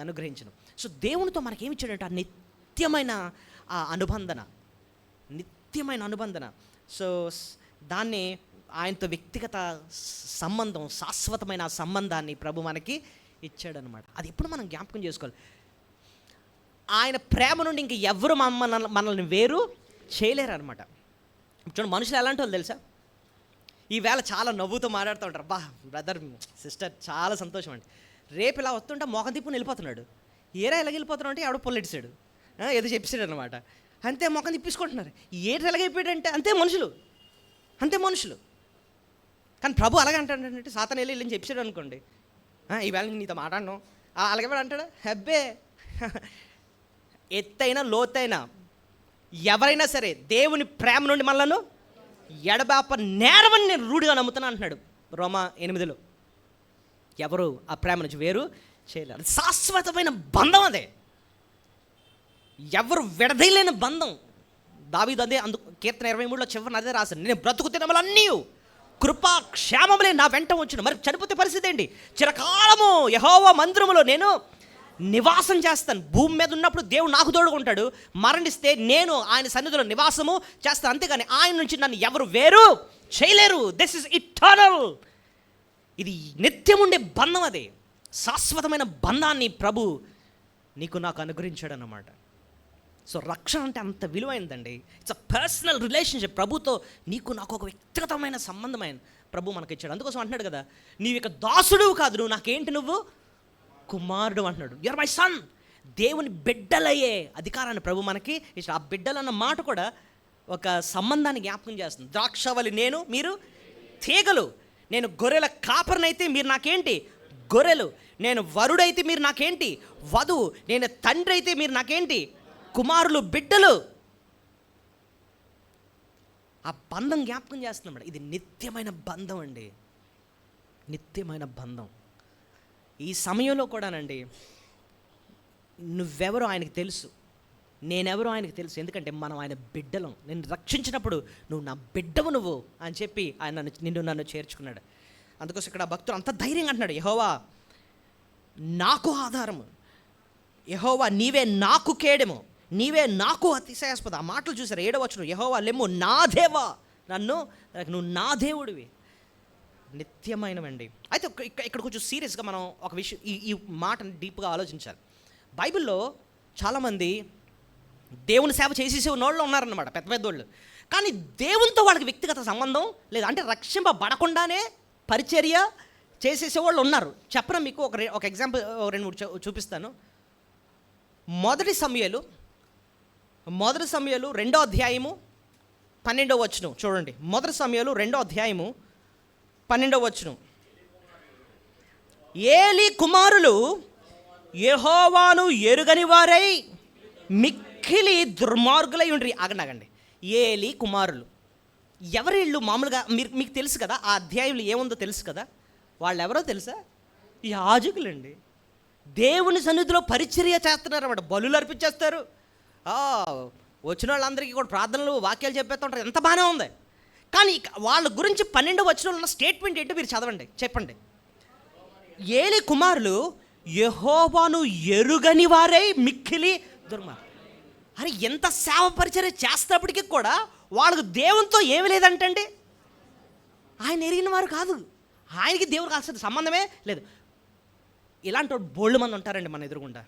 అనుగ్రహించను. సో దేవునితో మనకేమిచ్చాడంటే ఆ నిత్యమైన ఆ అనుబంధన, నిత్యమైన అనుబంధన. సో దాన్ని ఆయనతో వ్యక్తిగత సంబంధం, శాశ్వతమైన ఆ సంబంధాన్ని ప్రభు మనకి ఇచ్చాడనమాట. అది ఎప్పుడు మనం జ్ఞాపకం చేసుకోవాలి. ఆయన ప్రేమ నుండి ఇంక ఎవరు మనల్ని వేరు చేయలేరు అనమాట. చూడండి, మనుషులు ఎలాంటి వాళ్ళు తెలుసా? ఈవేళ చాలా నవ్వుతూ మాట్లాడుతూ ఉంటారు. బా బ్రదర్ సిస్టర్ చాలా సంతోషం అండి. రేపు ఇలా వస్తుంటే మోకం తిప్పుని వెళ్ళిపోతున్నాడు. ఏరా ఎలాగ వెళ్ళిపోతున్నాడు అంటే ఎవడో పొల్లెడిసాడు, ఏదో చెప్పేసాడు అనమాట. అంతే మొఖం తిప్పించుకుంటున్నారు. ఏడు ఎలాగైపోయాడంటే అంతే మనుషులు, అంతే మనుషులు. కానీ ప్రభు అలాగే అంటాడంటే సాతాను వెళ్ళి చెప్పాడు అనుకోండి, ఈవేళ నీతో మాట్లాడను అలాగే అంటాడా? హెబ్బే. ఎత్తైనా లోతైనా ఎవరైనా సరే దేవుని ప్రేమ నుండి మనలను ఎడబాప నేరమని నేను రూఢిగా నమ్ముతున్నా అంటున్నాడు రోమా 8లో. ఎవరు ఆ ప్రేమ నుంచి వేరు చేయలేరు. శాశ్వతమైన బంధం అదే, ఎవరు విడదీయలేని బంధం. దావీదు అదే కీర్తన 23లో చివరిని అదే రాశాను, నేను బ్రతుకు తినమలన్నీ కృపా క్షేమములే నా వెంట వచ్చును. మరి చనిపోతే పరిస్థితి ఏంటి? చిరకాలము యెహోవా మందిరములో నేను నివాసం చేస్తాను. భూమి మీద ఉన్నప్పుడు దేవుడు నాకు తోడుకుంటాడు, మరణిస్తే నేను ఆయన సన్నిధిలో నివాసము చేస్తాను. అంతేగాని ఆయన నుంచి నన్ను ఎవరు వేరు చేయలేరు. This is eternal. ఇది నిత్యం ఉండే బంధం, అది శాశ్వతమైన బంధాన్ని ప్రభు నీకు నాకు అనుగ్రహించాడు అన్నమాట. సో రక్షణ అంటే అంత విలువైందండి. It's a personal relationship. ప్రభుతో నీకు నాకు ఒక వ్యక్తిగతమైన సంబంధమైన ప్రభు మనకి ఇచ్చాడు. అందుకోసం అంటున్నాడు కదా, నీవు ఇక దాసుడు కాదు, నువ్వు నాకేంటి, నువ్వు కుమారుడు అంటున్నాడు. Your my son. దేవుని బిడ్డలయ్యే అధికారాన్ని ప్రభు మనకి ఇచ్చాడు. ఆ బిడ్డలు అన్న మాట కూడా ఒక సంబంధాన్ని జ్ఞాపకం చేస్తుంది. ద్రాక్షవల్లి నేను, మీరు తీగలు. నేను గొర్రెల కాపరినైతే మీరు నాకేంటి, గొర్రెలు. నేను వరుడైతే మీరు నాకేంటి, వధువు. నేను తండ్రి అయితే మీరు నాకేంటి, కుమారులు, బిడ్డలు. ఆ బంధం జ్ఞాపకం చేస్తున్నాం. ఇది నిత్యమైన బంధం అండి, నిత్యమైన బంధం. ఈ సమయంలో కూడానండి నువ్వెవరో ఆయనకు తెలుసు, నేనెవరో ఆయనకు తెలుసు. ఎందుకంటే మనం ఆయన బిడ్డలం. నేను రక్షించినప్పుడు నువ్వు నా బిడ్డవు నువ్వు అని చెప్పి ఆయన నన్ను చేర్చుకున్నాడు. అందుకోసం ఇక్కడ భక్తుడు అంత ధైర్యంగా అంటున్నాడు, యెహోవా నాకు ఆధారము, యెహోవా నీవే నాకు కేడెము, నీవే నాకు అతిశయాస్పద. ఆ మాటలు చూసారు 7వ వచనం, యెహోవా లెమ్ము నా దేవా, నువ్వు నా దేవుడివి. నిత్యమైనవండి. అయితే ఇక్కడ కొంచెం సీరియస్గా మనం ఒక విషయం, ఈ మాటను డీప్గా ఆలోచించాలి. బైబిల్లో చాలామంది దేవుని సేవ చేసేసే వాళ్ళు ఉన్నారన్నమాట, పెద్ద పెద్దోళ్ళు. కానీ దేవునితో వాళ్ళకి వ్యక్తిగత సంబంధం లేదు. అంటే రక్షింపబడకుండానే పరిచర్య చేసేసేవాళ్ళు ఉన్నారు. చెప్పరా మీకు ఒక ఎగ్జాంపుల్ 2-3 చూపిస్తాను. మొదటి సమూయేలు 2వ అధ్యాయము 12వ వచనం చూడండి. మొదటి సమూయేలు 2వ అధ్యాయము 12వ వచనం. ఏలీ కుమారులు యెహోవాను ఎరుగని వారై మిక్కిలి దుర్మార్గులై ఉండ్రి. ఆగండి. ఏలి కుమారులు. ఎవరు వీళ్ళు? మామూలుగా మీకు తెలుసు కదా, ఆ అధ్యాయంలో ఏముందో తెలుసు కదా. వాళ్ళు ఎవరో తెలుసా? యాజకులండి. దేవుని సన్నిధిలో పరిచర్య చేస్తున్నారు అన్నమాట. బలులు అర్పించేస్తారు, వచ్చిన వాళ్ళందరికీ కూడా ప్రార్థనలు వాక్యాలు చెప్పేస్తుంటారు. ఎంత బాగానే ఉంది. కానీ వాళ్ళ గురించి 12వ వచనంలో ఉన్న స్టేట్మెంట్ ఏంటో మీరు చదవండి, చెప్పండి. ఏలి కుమారులు యెహోవాను ఎరుగని వారై మిక్కిలి దుర్మార్గులు. అరే, ఎంత సేవ పరిచర్య చేస్తున్నప్పటికీ కూడా వాళ్ళకు దేవునితో ఏమి లేదంటండి. ఆయన ఎరిగిన వారు కాదు, ఆయనకి దేవుడు కాల్సిన సంబంధమే లేదు. ఇలాంటి బోళ్ళు మంది ఉంటారండి మన ఎదురుగుండా.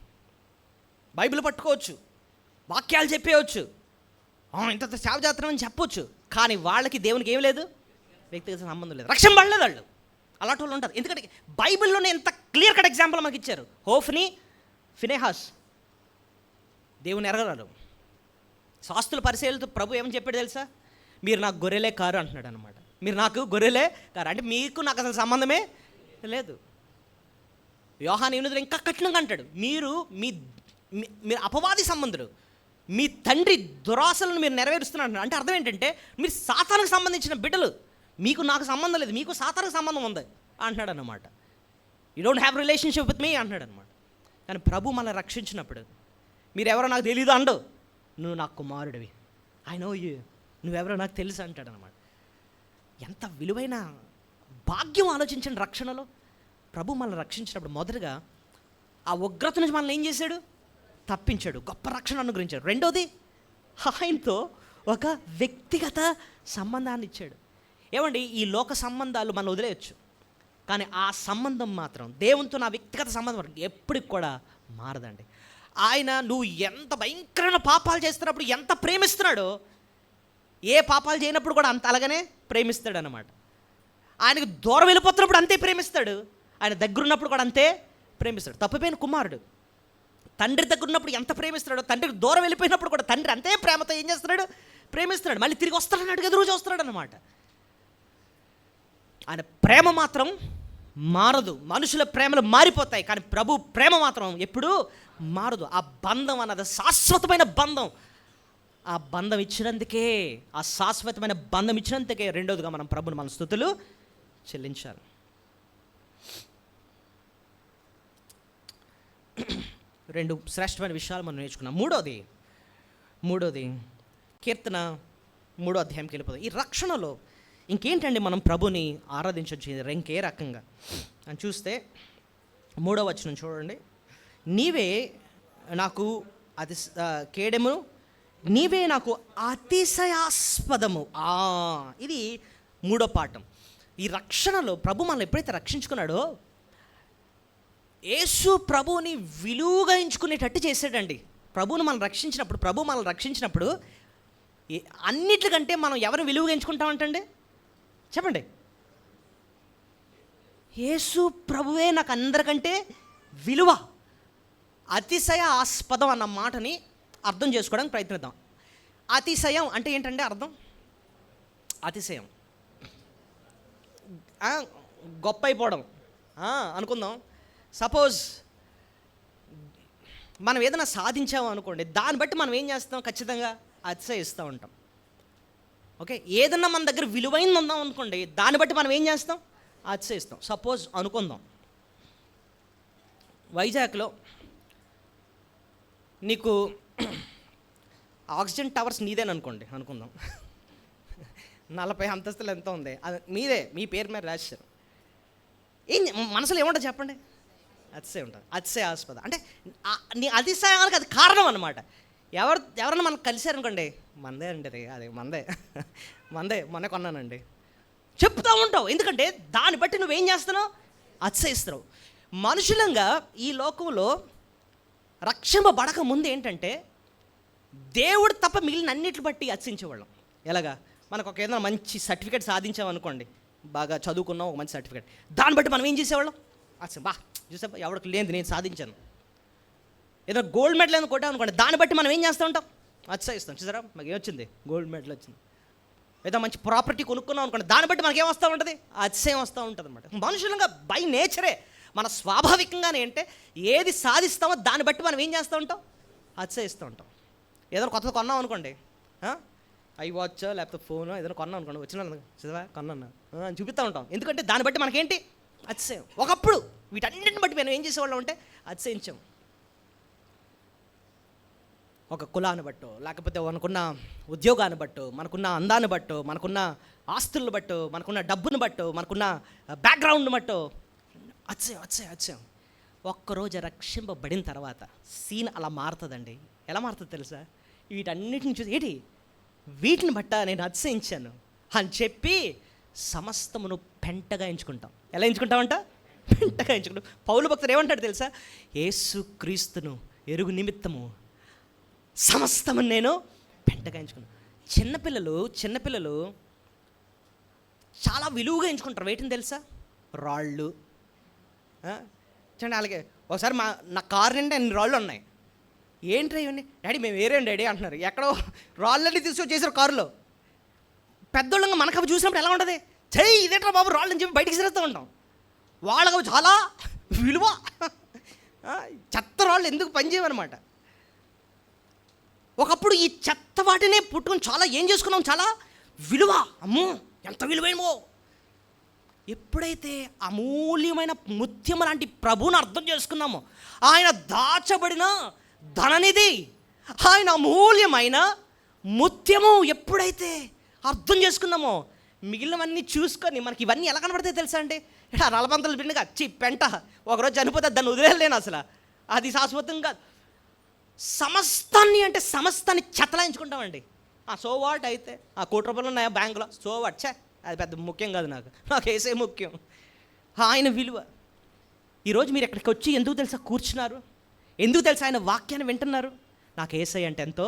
బైబిల్ పట్టుకోవచ్చు, వాక్యాలు చెప్పేయచ్చు, ఇంత సేవ చేస్తున్నామని చెప్పొచ్చు, కానీ వాళ్ళకి దేవునికి ఏమి లేదు, వ్యక్తిగత సంబంధం లేదు, రక్షణ పడలేదు వాళ్ళు. అలాంటి వాళ్ళు ఉంటారు. ఎందుకంటే బైబిల్లోనే ఎంత క్లియర్ కట్ ఎగ్జాంపుల్ మనకి ఇచ్చారు. హోఫ్ని, ఫినెహాస్ దేవుని ఎరగరారు. శాస్త్రుల పరిశీలనతో ప్రభు ఏమని చెప్పాడు తెలుసా? మీరు నాకు గొర్రెలే కారు అంటున్నాడు అనమాట. మీరు నాకు గొర్రెలే కారు అంటే మీకు నాకు అసలు సంబంధమే లేదు. యోహాను 8 ఇంకా కఠినంగా అంటాడు, మీరు మీరు అపవాది సంబంధులు, మీ తండ్రి దురాశలను మీరు నెరవేరుస్తున్నారు. అంటే అర్థం ఏంటంటే మీరు సాతానుకు సంబంధించిన బిడ్డలు, మీకు నాకు సంబంధం లేదు, మీకు సాతానుకు సంబంధం ఉంది అంటున్నాడు అన్నమాట. You don't have relationship with me అంటున్నాడు అనమాట. కానీ ప్రభు మనల్ని రక్షించినప్పుడు మీరెవరో నాకు తెలియదు అండు, నువ్వు నాకు కుమారుడివి, ఐ నో యూ, నువ్వెవరో నాకు తెలుసు అంటాడు అనమాట. ఎంత విలువైన భాగ్యం ఆలోచించండి. రక్షణలో ప్రభు మనల్ని రక్షించినప్పుడు మొదటగా ఆ ఉగ్రత నుంచి మనల్ని ఏం చేశాడు? తప్పించాడు, గొప్ప రక్షణ అనుగ్రహించాడు. రెండోది, ఆయనతో ఒక వ్యక్తిగత సంబంధాన్ని ఇచ్చాడు. ఏమండి, ఈ లోక సంబంధాలు మనం వదిలేయచ్చు, కానీ ఆ సంబంధం మాత్రం దేవునితో నా వ్యక్తిగత సంబంధం ఎప్పటికి కూడా మారదండి. ఆయన నువ్వు ఎంత భయంకరమైన పాపాలు చేస్తున్నప్పుడు ఎంత ప్రేమిస్తున్నాడో, ఏ పాపాలు చేయనప్పుడు కూడా అంత అలాగనే ప్రేమిస్తాడు అన్నమాట. ఆయనకు దూరం వెళ్ళిపోతున్నప్పుడు అంతే ప్రేమిస్తాడు, ఆయన దగ్గర ఉన్నప్పుడు కూడా అంతే ప్రేమిస్తాడు. తప్పిపోయిన కుమారుడు తండ్రి దగ్గర ఉన్నప్పుడు ఎంత ప్రేమిస్తున్నాడో, తండ్రికి దూరం వెళ్ళిపోయినప్పుడు కూడా తండ్రి అంతే ప్రేమతో ఏం చేస్తున్నాడు? ప్రేమిస్తున్నాడు. మళ్ళీ తిరిగి వస్తాడన్నాడు, ఎదురు చూస్తున్నాడు అన్నమాట. ఆయన ప్రేమ మాత్రం మారదు. మనుషుల ప్రేమలు మారిపోతాయి, కానీ ప్రభు ప్రేమ మాత్రం ఎప్పుడూ మారదు. ఆ బంధం అన్నది శాశ్వతమైన బంధం. ఆ బంధం ఇచ్చినందుకే, ఆ శాశ్వతమైన బంధం ఇచ్చినందుకే రెండోదిగా మనం ప్రభుని మన స్తుతులు చెల్లించాలి. రెండు శ్రేష్టమైన విషయాలు మనం నేర్చుకున్నాం. మూడోది కీర్తన 3వ అధ్యాయంకి వెళ్ళిపోతుంది. ఈ రక్షణలో ఇంకేంటండి మనం ప్రభుని ఆరాధించవచ్చు ఇంకే రకంగా అని చూస్తే 3వ వచనం చూడండి. నీవే నాకు కేడెము, నీవే నాకు అతిశయాస్పదము. ఇది 3వ పాఠం. ఈ రక్షణలో ప్రభు మనల్ని ఎప్పుడైతే రక్షించుకున్నాడో, యేసు ప్రభువుని విలువగా ఎంచుకునేటట్టు చేశాడండి. ప్రభు మనల్ని రక్షించినప్పుడు అన్నిటికంటే మనం ఎవరు విలువగా ఎంచుకుంటామంటండి? చెప్పండి. యేసు ప్రభువే నాకు అందరికంటే విలువ. అతిశయ ఆస్పదం అన్న మాటని అర్థం చేసుకోవడానికి ప్రయత్నిద్దాం. అతిశయం అంటే ఏంటంటే అర్థం? అతిశయం గొప్ప అయిపోవడం అనుకుందాం. సపోజ్ మనం ఏదైనా సాధించాము అనుకోండి, దాన్ని బట్టి మనం ఏం చేస్తాం? ఖచ్చితంగా అతిశయిస్తూ ఉంటాం. ఓకే, ఏదన్నా మన దగ్గర విలువైంది ఉందాం అనుకోండి, దాన్ని బట్టి మనం ఏం చేస్తాం? అతిశయిస్తాం. సపోజ్ అనుకుందాం, వైజాగ్లో నీకు ఆక్సిజన్ టవర్స్ నీదేననుకోండి, అనుకుందాం 40 అంతస్తులు ఎంత ఉంది, అది మీదే, మీ పేరు మీద రాశారు. ఏం మనసులో ఏముంటుంది చెప్పండి? అతిశయం ఉంటుంది, అతిశయాస్పద. అంటే నీ అతిశయానికి అది కారణం అనమాట. ఎవరన్నా మనకు కలిశారనుకోండి, మందే అండి అది మందే మొన్న కొన్నానండి చెప్తూ ఉంటావు. ఎందుకంటే దాన్ని బట్టి నువ్వేం చేస్తున్నావు? అతిశయిస్తున్నావు. మనుషులంగా ఈ లోకంలో రక్షింపబడక ముందు ఏంటంటే దేవుడు తప్ప మిగిలిన అన్నిటిని బట్టి అతిశయించేవాళ్ళం. ఎలాగా? మనకు ఒక ఏదైనా మంచి సర్టిఫికేట్ సాధించామనుకోండి, బాగా చదువుకున్నాం, ఒక మంచి సర్టిఫికేట్, దాన్ని బట్టి మనం ఏం చేసేవాళ్ళం? బా చూసా ఎవరికి లేనిది నేను సాధించాను. ఏదో గోల్డ్ మెడల్ ఏదో కొట్టాం అనుకోండి, దాన్ని బట్టి మనం ఏం చేస్తూ ఉంటాం? అతిశయిస్తాం. చూసారా మాకు ఏమొచ్చింది? గోల్డ్ మెడల్ వచ్చింది. ఏదో మంచి ప్రాపర్టీ కొనుక్కున్నాం అనుకోండి, దాన్ని బట్టి మనకి ఏమొస్తూ ఉంటుంది? అతిశయం వస్తూ ఉంటుంది అనమాట. మనుషులంగా బై నేచరే, మన స్వాభావికంగానే అంటే ఏది సాధిస్తామో దాన్ని బట్టి మనం ఏం చేస్తూ ఉంటాం? అతిశయిస్తూ ఉంటాం. ఏదో కొత్తది కొన్నాం అనుకోండి, వాచ్ లేకపోతే ఫోన్ ఏదైనా కొన్నాం అనుకోండి, వచ్చిన చదివా కొన్నాను అని చూపిస్తూ ఉంటాం. ఎందుకంటే దాన్ని బట్టి మనకేంటి అతిశయం. ఒకప్పుడు వీటన్నిటిని బట్టి మేము ఏం చేసేవాళ్ళం అంటే అతిశయించాం. ఒక కులాన్ని బట్టో, లేకపోతే మనకున్న ఉద్యోగాన్ని బట్టో, మనకున్న అందాన్ని బట్టో, మనకున్న ఆస్తులను బట్టో, మనకున్న డబ్బును బట్టో, మనకున్న బ్యాక్గ్రౌండ్ని బట్టో అతిశయం. ఒక్కరోజు రక్షింపబడిన తర్వాత సీన్ అలా మారుతుందండి. ఎలా మారుతుంది తెలుసా? వీటన్నిటిని చూసి ఏంటి వీటిని బట్ట నేను అతిశయించాను అని చెప్పి సమస్తమును పెంటగా ఎంచుకుంటాం. ఎలా ఎంచుకుంటామంట? పెంటగా ఎంచుకుంటాం. పౌలు భక్తుడు ఏమంటాడు తెలుసా? యేసు క్రీస్తును ఎరుగు నిమిత్తము సమస్తము నేను పెంటగా ఎంచుకున్నాను. చిన్నపిల్లలు చాలా విలువగా ఎంచుకుంటారు. వేటిని తెలుసా? రాళ్ళు. చూడండి, అలాగే ఒకసారి నా కారు నిండా అన్ని రాళ్ళు ఉన్నాయి. ఏంట్రా ఇవన్నీ? డాడీ మేము వేరేం డాడీ అంటున్నారు. ఎక్కడో రాళ్ళన్నీ తీసుకొచ్చేసారు కారులో. పెద్దోళ్ళంగా మనకు అవి చూసినప్పుడు ఎలా ఉంటుంది? చెయ్యి ఇదేట్రా బాబు రాళ్ళు అని చెప్పి బయటికి సిరేస్తూ ఉంటాం. వాళ్ళకు చాలా విలువ. చెత్త రాళ్ళు ఎందుకు పనిచేయమన్నమాట. ఒకప్పుడు ఈ చెత్త వాటినే పుట్టుకొని చాలా ఏం చేసుకున్నాం, చాలా విలువ. అమ్మో ఎంత విలువేమో. ఎప్పుడైతే అమూల్యమైన ముత్యం లాంటి ప్రభువుని అర్థం చేసుకున్నామో, ఆయన దాచబడిన ధననిధి, ఆయన అమూల్యమైన ముత్యము ఎప్పుడైతే అర్థం చేసుకున్నామో, మిగిలినవన్నీ చూసుకొని మనకి ఇవన్నీ ఎలా కనబడతాయి తెలుసా అండి? రలబంతలు పిండిగా పెంట ఒకరోజు చనిపోతే దాన్ని వదిలేలేను అసలు. అది శాశ్వతం కాదు. సమస్తాన్ని చెత్తలాయించుకుంటామండి. సో వాట్ అయితే ఆ ₹1 ఉన్నాయా బ్యాంకులో, సో వాట్ అది పెద్ద ముఖ్యం కాదు. నాకు వేసే ముఖ్యం ఆయన విలువ. ఈరోజు మీరు ఎక్కడికి వచ్చి ఎందుకు తెలుసా కూర్చున్నారు? ఎందుకు తెలుసా ఆయన వాక్యాన్ని వింటున్నారు? నాకు యేసయ్య అంటే ఎంతో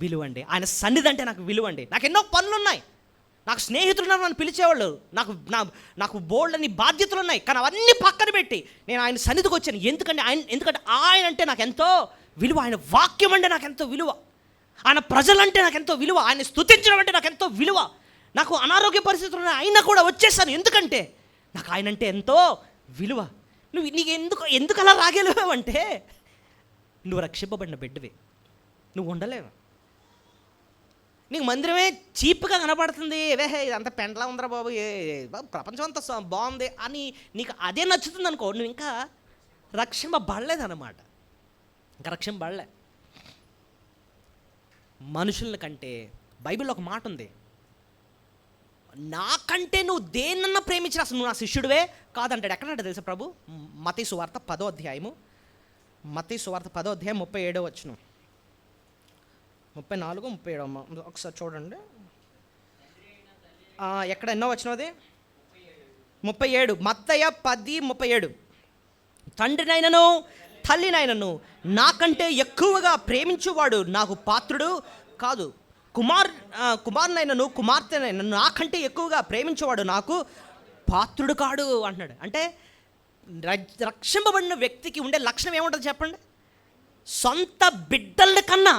విలువ అండి. ఆయన సన్నిధి అంటే నాకు విలువ అండి. నాకు ఎన్నో పనులు ఉన్నాయి, నాకు స్నేహితులు ఉన్నారు, నన్ను పిలిచేవాళ్ళు, నాకు బోల్డని బాధ్యతలు ఉన్నాయి. కానీ అవన్నీ పక్కన పెట్టి నేను ఆయన సన్నిధికి వచ్చాను. ఎందుకంటే ఆయన అంటే నాకు ఎంతో విలువ. ఆయన వాక్యం అంటే నాకు ఎంతో విలువ. ఆయన ప్రజలంటే నాకు ఎంతో విలువ. ఆయన స్తుతించడం అంటే నాకు ఎంతో విలువ. నాకు అనారోగ్య పరిస్థితులు ఉన్నాయి, అయినా కూడా వచ్చేసాను. ఎందుకంటే నాకు ఆయన అంటే ఎంతో విలువ. నీకు ఎందుకు అలా రాగలేవంటే నువ్వు రక్షింపబడిన బిడ్డవి. నువ్వు ఉండలేవు. నీకు మందిరమే చీప్గా కనపడుతుంది, ఇదంతా పెంటలా ఉందిరా బాబు, ప్రపంచం అంతా బాగుంది అని నీకు అదే నచ్చుతుంది అనుకో, నువ్వు ఇంకా రక్షింపబడలేదన్నమాట. ఇంకా రక్షింపబడలే. మనుషుల కంటే బైబిల్లో ఒక మాట ఉంది, నాకంటే నువ్వు దేన్నన్నా ప్రేమించిన అసలు నువ్వు నా శిష్యుడివే కాదంటాడు. ఎక్కడంటే తెలుసా ప్రభు? మత్తయి సువార్త 10వ అధ్యాయము, మత్తయి సువార్త 10వ అధ్యాయం 37వ వచనం, 34, 37 ఒకసారి చూడండి. ఎక్కడ ఎన్నో వచనం అది? 37. మత్తయి 10:37. తండ్రినైనను తల్లినైనను నాకంటే ఎక్కువగా ప్రేమించువాడు నాకు పాత్రుడు కాదు. కుమారునైనను కుమార్తెనైనను నాకంటే ఎక్కువగా ప్రేమించేవాడు నాకు పాత్రుడు కాడు అంటున్నాడు. అంటే రక్షింపబడిన వ్యక్తికి ఉండే లక్షణం ఏముంటుంది చెప్పండి? సొంత బిడ్డల కన్నా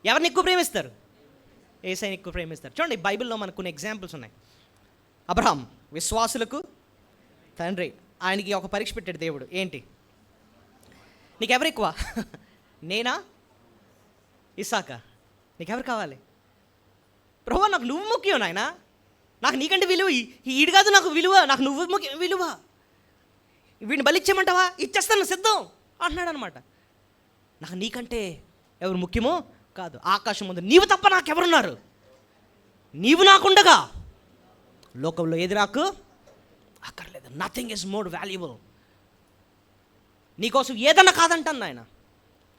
ఎవరిని ఎక్కువ ప్రేమిస్తారు? యేసయ్యని ఎక్కువ ప్రేమిస్తారు. చూడండి, బైబిల్లో మనకు కొన్ని ఎగ్జాంపుల్స్ ఉన్నాయి. అబ్రహాం విశ్వాసులకు తండ్రి. ఆయనకి ఒక పరీక్ష పెట్టాడు దేవుడు. ఏంటి? నీకెవరు ఎక్కువ, నేనా ఇస్సాకా? నీకెవరు కావాలి? ప్రభువా నాకు నువ్వు ముఖ్యం నాయనా, నాకు నీకంటే విలువ ఈడు కాదు, నాకు విలువ, నాకు నువ్వు విలువ. వీడిని బలిచ్చేయమంటావా? ఇచ్చేస్తాను, సిద్ధం అంటున్నాడు అనమాట. నాకు నీకంటే ఎవరు ముఖ్యమో కాదు. ఆకాశం ముందు నీవు తప్ప నాకెవరున్నారు? నీవు నాకుండగా లోకంలో ఏది నాకు అక్కర్లేదు. Nothing is more valuable. నీకోసం ఏదన్నా కాదంటాను నాయన.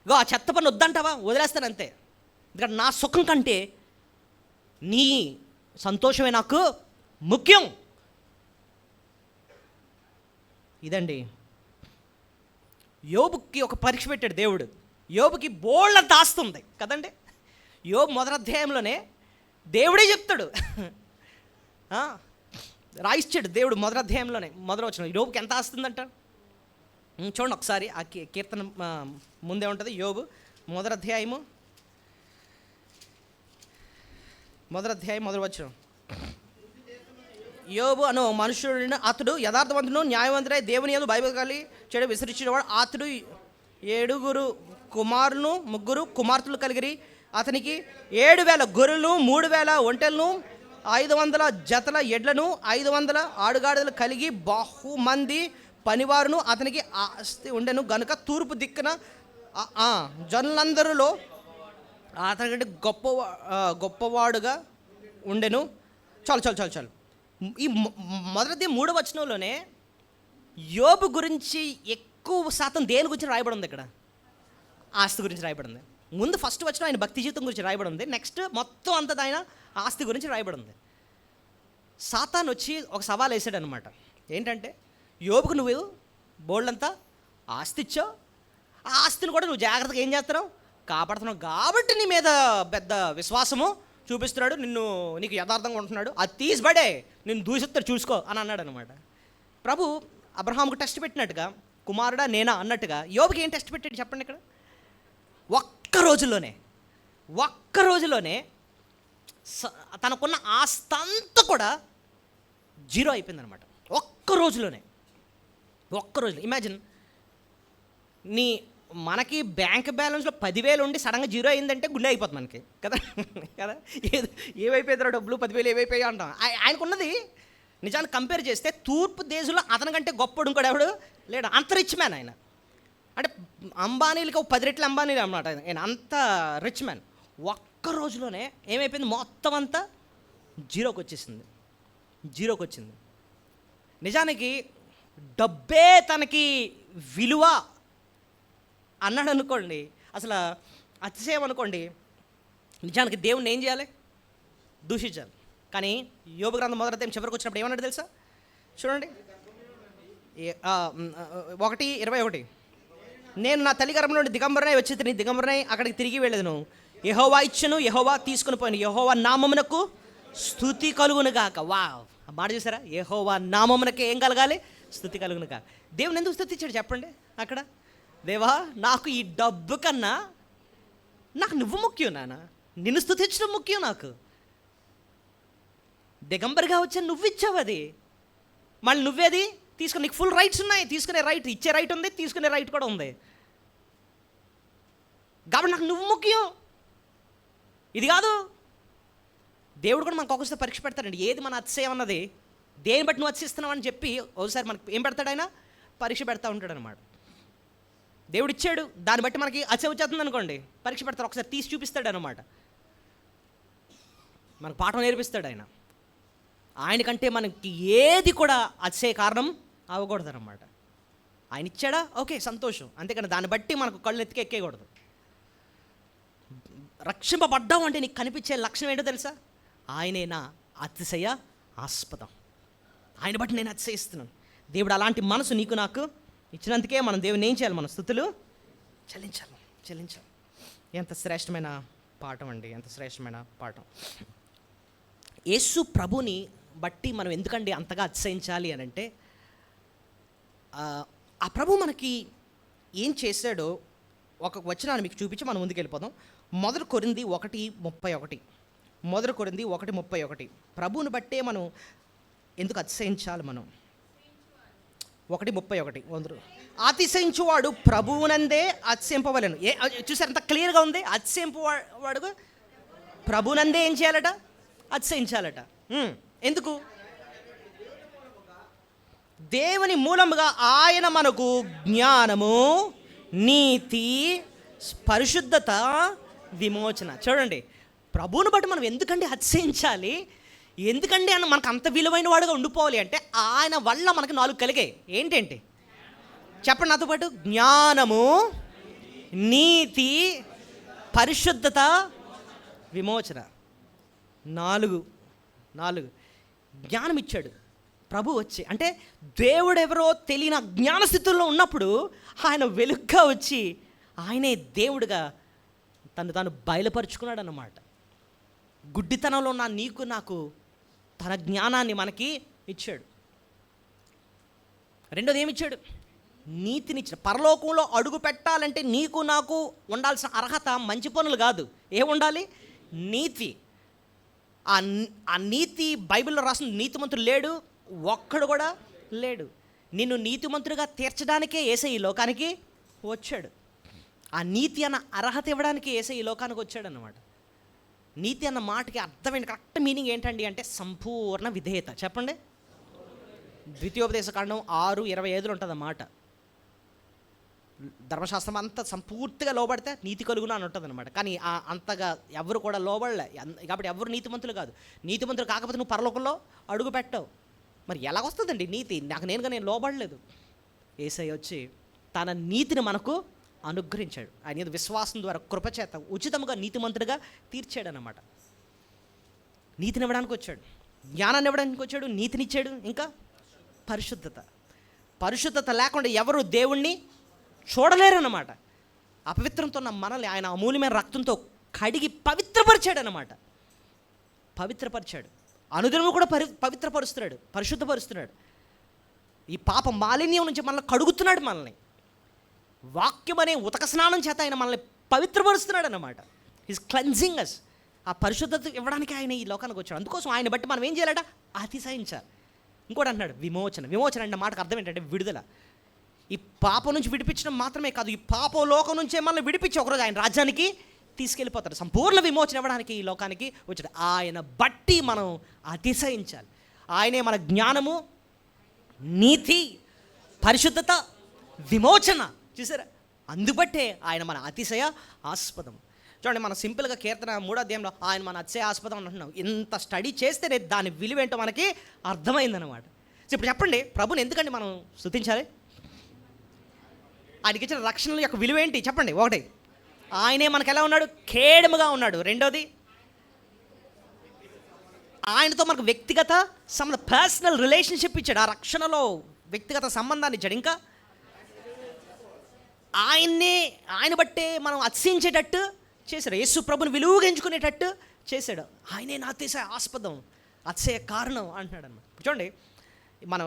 ఇగో ఆ చెత్త పని వద్దంటావా? వదిలేస్తాను అంతే. ఎందుకంటే నా సుఖం కంటే నీ సంతోషమే నాకు ముఖ్యం. ఇదండి యోబుకి ఒక పరీక్ష పెట్టాడు దేవుడు. యోబుకి బోళ్ళంత ఆస్తుంది కదండి. యోబు మొదటి అధ్యాయంలోనే దేవుడే చెప్తాడు, రాయిచ్చాడు దేవుడు మొదటి అధ్యాయంలోనే మొదలు వచ్చిన యోబుకి ఎంత ఆస్తుందంట చూడండి ఒకసారి. ఆ కీర్తన ముందే ఉంటుంది. యోబు మొదటి అధ్యాయం మొదలు వచ్చిన. యోబు అను మనుషుడిని అతడు యథార్థవంతుడు న్యాయవంతుడై దేవుని యందు భయభక్తులు చెడు విసరించినవాడు. అతడు 7 కుమారులను 3 కుమార్తెలు కలిగిరి. అతనికి 7,000 గొర్రెలు, 3,000 ఒంటెలను, 500 జతల ఎడ్లను, 500 ఆడుగాడులు కలిగి బహుమంది పనివారును అతనికి ఆస్తి ఉండెను గనుక తూర్పు దిక్కున జనులందరిలో అతనికంటే గొప్పవాడుగా ఉండెను. చాలు. ఈ మొదటి 3వ వచనంలోనే యోబు గురించి ఎక్కువ శాతం దేని గురించి రాయబడి ఉంది? ఇక్కడ ఆస్తి గురించి రాయబడి ఉంది. ముందు ఫస్ట్ వచనం ఆయన భక్తి జీవితం గురించి రాయబడి ఉంది. నెక్స్ట్ మొత్తం అంతా ఆయన ఆస్తి గురించి రాయబడి ఉంది. సాతాను వచ్చి ఒక సవాల్ వేసాడు అనమాట. ఏంటంటే, యోబుకు నువ్వు బోల్డంతా ఆస్తి ఇచ్చావు, ఆ ఆస్తిని కూడా నువ్వు జాగ్రత్తగా ఏం చేస్తున్నావు, కాపాడుతున్నావు కాబట్టి నీ మీద పెద్ద విశ్వాసము చూపిస్తున్నాడు, నీకు యథార్థంగా ఉంటున్నాడు, అది తీసిబడే నిన్ను దూషిస్తాడు చూసుకో అని అన్నాడు అనమాట. ప్రభు అబ్రహాముకు టెస్ట్ పెట్టినట్టుగా, కుమారుడా నేనా అన్నట్టుగా యోబుకి ఏం టెస్ట్ పెట్టాడు చెప్పండి. ఇక్కడ ఒక్క రోజులోనే తనకున్న ఆస్తంతా కూడా జీరో అయిపోయింది అనమాట. ఒక్క రోజులోనే ఇమాజిన్, మనకి బ్యాంక్ బ్యాలెన్స్లో 10,000 ఉండి సడన్గా జీరో అయిందంటే గుండె అయిపోతుంది మనకి కదా. ఏమైపోయిందో డబ్బులు 10,000 ఏమైపోయా అంటాం. ఆయనకున్నది నిజానికి కంపేర్ చేస్తే తూర్పు దేశంలో అతనికంటే గొప్పడు ఇంకోటి ఎవడు లేడు. అంత రిచ్ మ్యాన్ ఆయన. అంటే అంబానీలకి 10 రెట్లు అంబానీలు అన్నమాట ఆయన, అంత రిచ్ మ్యాన్. ఒక్క రోజులోనే ఏమైపోయింది, మొత్తం అంతా జీరోకి వచ్చింది. నిజానికి డబ్బే తనకి విలువ అన్నాడు అనుకోండి, అసలు అతిశయం అనుకోండి. నిజానికి దేవుణ్ణి ఏం చేయాలి? దూషించాలి. కానీ యోబు గ్రంథం మొదటి అధ్యాయం చివరికి వచ్చినప్పుడు ఏమన్నాడు తెలుసా? చూడండి 1:21, నేను నా తల్లి గర్భం నుండి దిగంబరనై వచ్చి దిగంబరనై అక్కడికి తిరిగి వెళ్ళేదను. యెహోవా ఇచ్చెను, యెహోవా తీసుకుని పోయాను, యెహోవా నామమునకు స్తుతి కలుగును గాక. వావ్, ఆ మాట చూసారా? యెహోవా నామమునకే ఏం కలగాలి? స్తుతి కలుగును గాక. దేవుని ఎందుకు స్తుతించాడు చెప్పండి అక్కడ? దేవా, నాకు ఈ డబ్బు కన్నా నాకు నువ్వు ముఖ్యం నాన్న, నిన్ను స్తుతించడం ముఖ్యం. నాకు దిగంబరిగా వచ్చా నువ్వు ఇచ్చావు, అది మళ్ళీ నువ్వేది తీసుకుని, నీకు ఫుల్ రైట్స్ ఉన్నాయి, తీసుకునే రైట్, ఇచ్చే రైట్ ఉంది, తీసుకునే రైట్ కూడా ఉంది. కాబట్టి నాకు నువ్వు ముఖ్యం, ఇది కాదు. దేవుడు కూడా మనకు ఒకసారి పరీక్ష పెడతాడండి. ఏది మన అతిశయం అన్నది, దేని బట్టి నువ్వు అతిశిస్తున్నావు అని చెప్పి ఒకసారి మనకు ఏం పెడతాడు? ఆయన పరీక్ష పెడతా ఉంటాడు అనమాట. దేవుడు ఇచ్చాడు, దాన్ని బట్టి మనకి అతిశయం వచ్చేస్తుంది అనుకోండి, పరీక్ష పెడతాడు, ఒకసారి తీసి చూపిస్తాడు అనమాట. మనకు పాఠం నేర్పిస్తాడు ఆయన. ఆయనకంటే మనకి ఏది కూడా అతిశయ కారణం అవ్వకూడదు అనమాట. ఆయన ఇచ్చాడా, ఓకే సంతోషం, అంతేకాని దాన్ని బట్టి మనకు కళ్ళు ఎక్కేయకూడదు. రక్షింపబడ్డాం అంటే నీకు కనిపించే లక్షణం ఏంటో తెలుసా? ఆయనే నా అతిశయ ఆస్పదం, ఆయన బట్టి నేను అతిశయిస్తున్నాను. దేవుడు అలాంటి మనసు నీకు నాకు ఇచ్చినందుకే మనం దేవుని ఏం చేయాలి? మన స్తుతులు చెల్లించాలి. ఎంత శ్రేష్టమైన పాఠం అండి, ఎంత శ్రేష్టమైన పాఠం. యేసు ప్రభుని బట్టి మనం ఎందుకండి అంతగా అతిశయించాలి అని అంటే, ఆ ప్రభు మనకి ఏం చేశాడో ఒక వచనాన్ని మీకు చూపించి మనం ముందుకు వెళ్ళిపోదాం. 1 కొరింథీ 1:31 ప్రభువుని బట్టే మనం ఎందుకు అతిశయించాలి? మనం 1:31 అతిశయించువాడు ప్రభువునందే అతిశయింపవలెను. చూసారు ఎంత క్లియర్గా ఉంది? అతిశయింపువాడు ప్రభువునందే ఏం చేయాలట? అతిశయించాలట. ఎందుకు? దేవుని మూలముగా ఆయన మనకు జ్ఞానము, నీతి, పరిశుద్ధత, విమోచన. చూడండి, ప్రభువుని బట్టి మనం ఎందుకండి అతిశయించాలి? ఎందుకండి అని మనకు అంత విలువైన వాడుగా ఉండిపోవాలి అంటే, ఆయన వల్ల మనకు 4 కలిగాయి. ఏంటంటే చెప్పండి నాతో పాటు: జ్ఞానము, నీతి, పరిశుద్ధత, విమోచన. 4 జ్ఞానం ఇచ్చాడు ప్రభు వచ్చి. అంటే దేవుడు ఎవరో తెలియని జ్ఞానస్థితుల్లో ఉన్నప్పుడు ఆయన వెలుగ్గా వచ్చి ఆయనే దేవుడుగా తాను బయలుపరుచుకున్నాడు అన్నమాట. గుడ్డితనంలో ఉన్న నీకు నాకు తన జ్ఞానాన్ని మనకి ఇచ్చాడు. రెండోది ఏమిచ్చాడు? నీతినిచ్చాడు. పరలోకంలో అడుగు పెట్టాలంటే నీకు నాకు ఉండాల్సిన అర్హత మంచి పనులు కాదు. ఏముండాలి? నీతి. ఆ నీతి బైబిల్లో రాసిన నీతిమంతుడు లేడు, ఒక్కడు కూడా లేడు. నిన్ను నీతిమంతుడిగా తీర్చడానికే యేసయ్య ఈ లోకానికి వచ్చాడు. ఆ నీతి అన్న అర్హత ఇవ్వడానికి యేసయ్య ఈ లోకానికి వచ్చాడన్నమాట. నీతి అన్న మాటకి అర్థమైన కరెక్ట్ మీనింగ్ ఏంటండి అంటే సంపూర్ణ విధేయత. చెప్పండి. ద్వితీయోపదేశ కాండం 6:25 ఉంటుంది అన్నమాట. ధర్మశాస్త్రం అంతా సంపూర్తిగా లోబడితే నీతి కలుగును అని ఉంటుంది అనమాట. కానీ అంతగా ఎవరు కూడా లోబడలే. కాబట్టి ఎవరు నీతిమంతులు కాదు. నీతిమంతులు కాకపోతే నువ్వు పరలోకంలో అడుగు పెట్టవు. మరి ఎలాగొస్తుందండి నీతి? నేను లోబడలేదు. యేసయ్య వచ్చి తన నీతిని మనకు అనుగ్రహించాడు. ఆయన విశ్వాసం ద్వారా కృపచేత ఉచితంగా నీతిమంతుడిగా తీర్చాడనమాట. నీతిని ఇవ్వడానికి వచ్చాడు, జ్ఞానాన్ని ఇవ్వడానికి వచ్చాడు, నీతినిచ్చాడు, ఇంకా పరిశుద్ధత లేకుండా ఎవరు దేవుణ్ణి చూడలేరన్నమాట. అపవిత్రంతో ఉన్న మనల్ని ఆయన అమూల్యమైన రక్తంతో కడిగి పవిత్రపరిచాడు అన్నమాట. పవిత్రపరిచాడు. అనుదినము కూడా పవిత్రపరుస్తున్నాడు, పరిశుద్ధపరుస్తున్నాడు. ఈ పాప మాలిన్యం నుంచి మనల్ని కడుగుతున్నాడు. మనల్ని వాక్యం అనే ఉతక స్నానం చేత ఆయన మనల్ని పవిత్రపరుస్తున్నాడు అన్నమాట. ఈజ్ క్లెన్జింగ్ అస్. ఆ పరిశుద్ధత ఇవ్వడానికి ఆయన ఈ లోకానికి వచ్చాడు. అందుకోసం ఆయన బట్టి మనం ఏం చేయాలట? అతిశయించాలి. ఇంకోటి అంటున్నాడు విమోచన అంటే మాటకు అర్థం ఏంటంటే విడుదల. ఈ పాపం నుంచి విడిపించడం మాత్రమే కాదు, ఈ పాప లోకం నుంచే మనల్ని విడిపించి ఒకరోజు ఆయన రాజ్యానికి తీసుకెళ్ళిపోతాడు. సంపూర్ణ విమోచన ఇవ్వడానికి ఈ లోకానికి వచ్చాడు. ఆయన బట్టి మనం అతిశయించాలి. ఆయనే మన జ్ఞానము, నీతి, పరిశుద్ధత, విమోచన. చూసారా? అందుబట్టే ఆయన మన అతిశయ ఆస్పదం. చూడండి, మనం సింపుల్గా కీర్తన 3వ అధ్యాయంలో ఆయన మన అతిశయ ఆస్పదం అంటున్నాం. ఇంత స్టడీ చేస్తేనే దాని విలువేంటో మనకి అర్థమైందనమాట. ఇప్పుడు చెప్పండి, ప్రభుని ఎందుకండి మనం స్తుతించాలి? ఆయనకి ఇచ్చిన రక్షణ యొక్క విలువ ఏంటి చెప్పండి. ఒకటి, ఆయనే మనకు ఎలా ఉన్నాడు? ఖేడముగా ఉన్నాడు. రెండోది, ఆయనతో మనకు వ్యక్తిగత పర్సనల్ రిలేషన్షిప్ ఇచ్చాడు. ఆ రక్షణలో వ్యక్తిగత సంబంధాన్ని ఇచ్చాడు. ఇంకా ఆయన బట్టే మనం అతిశయించేటట్టు చేశాడు. యేసు ప్రభుని విలువగా ఎంచుకునేటట్టు చేశాడు. ఆయనే నా అతిశయ ఆస్పదం, అతిశయ కారణం అంటున్నాడు అన్నమాట. చూడండి, మనం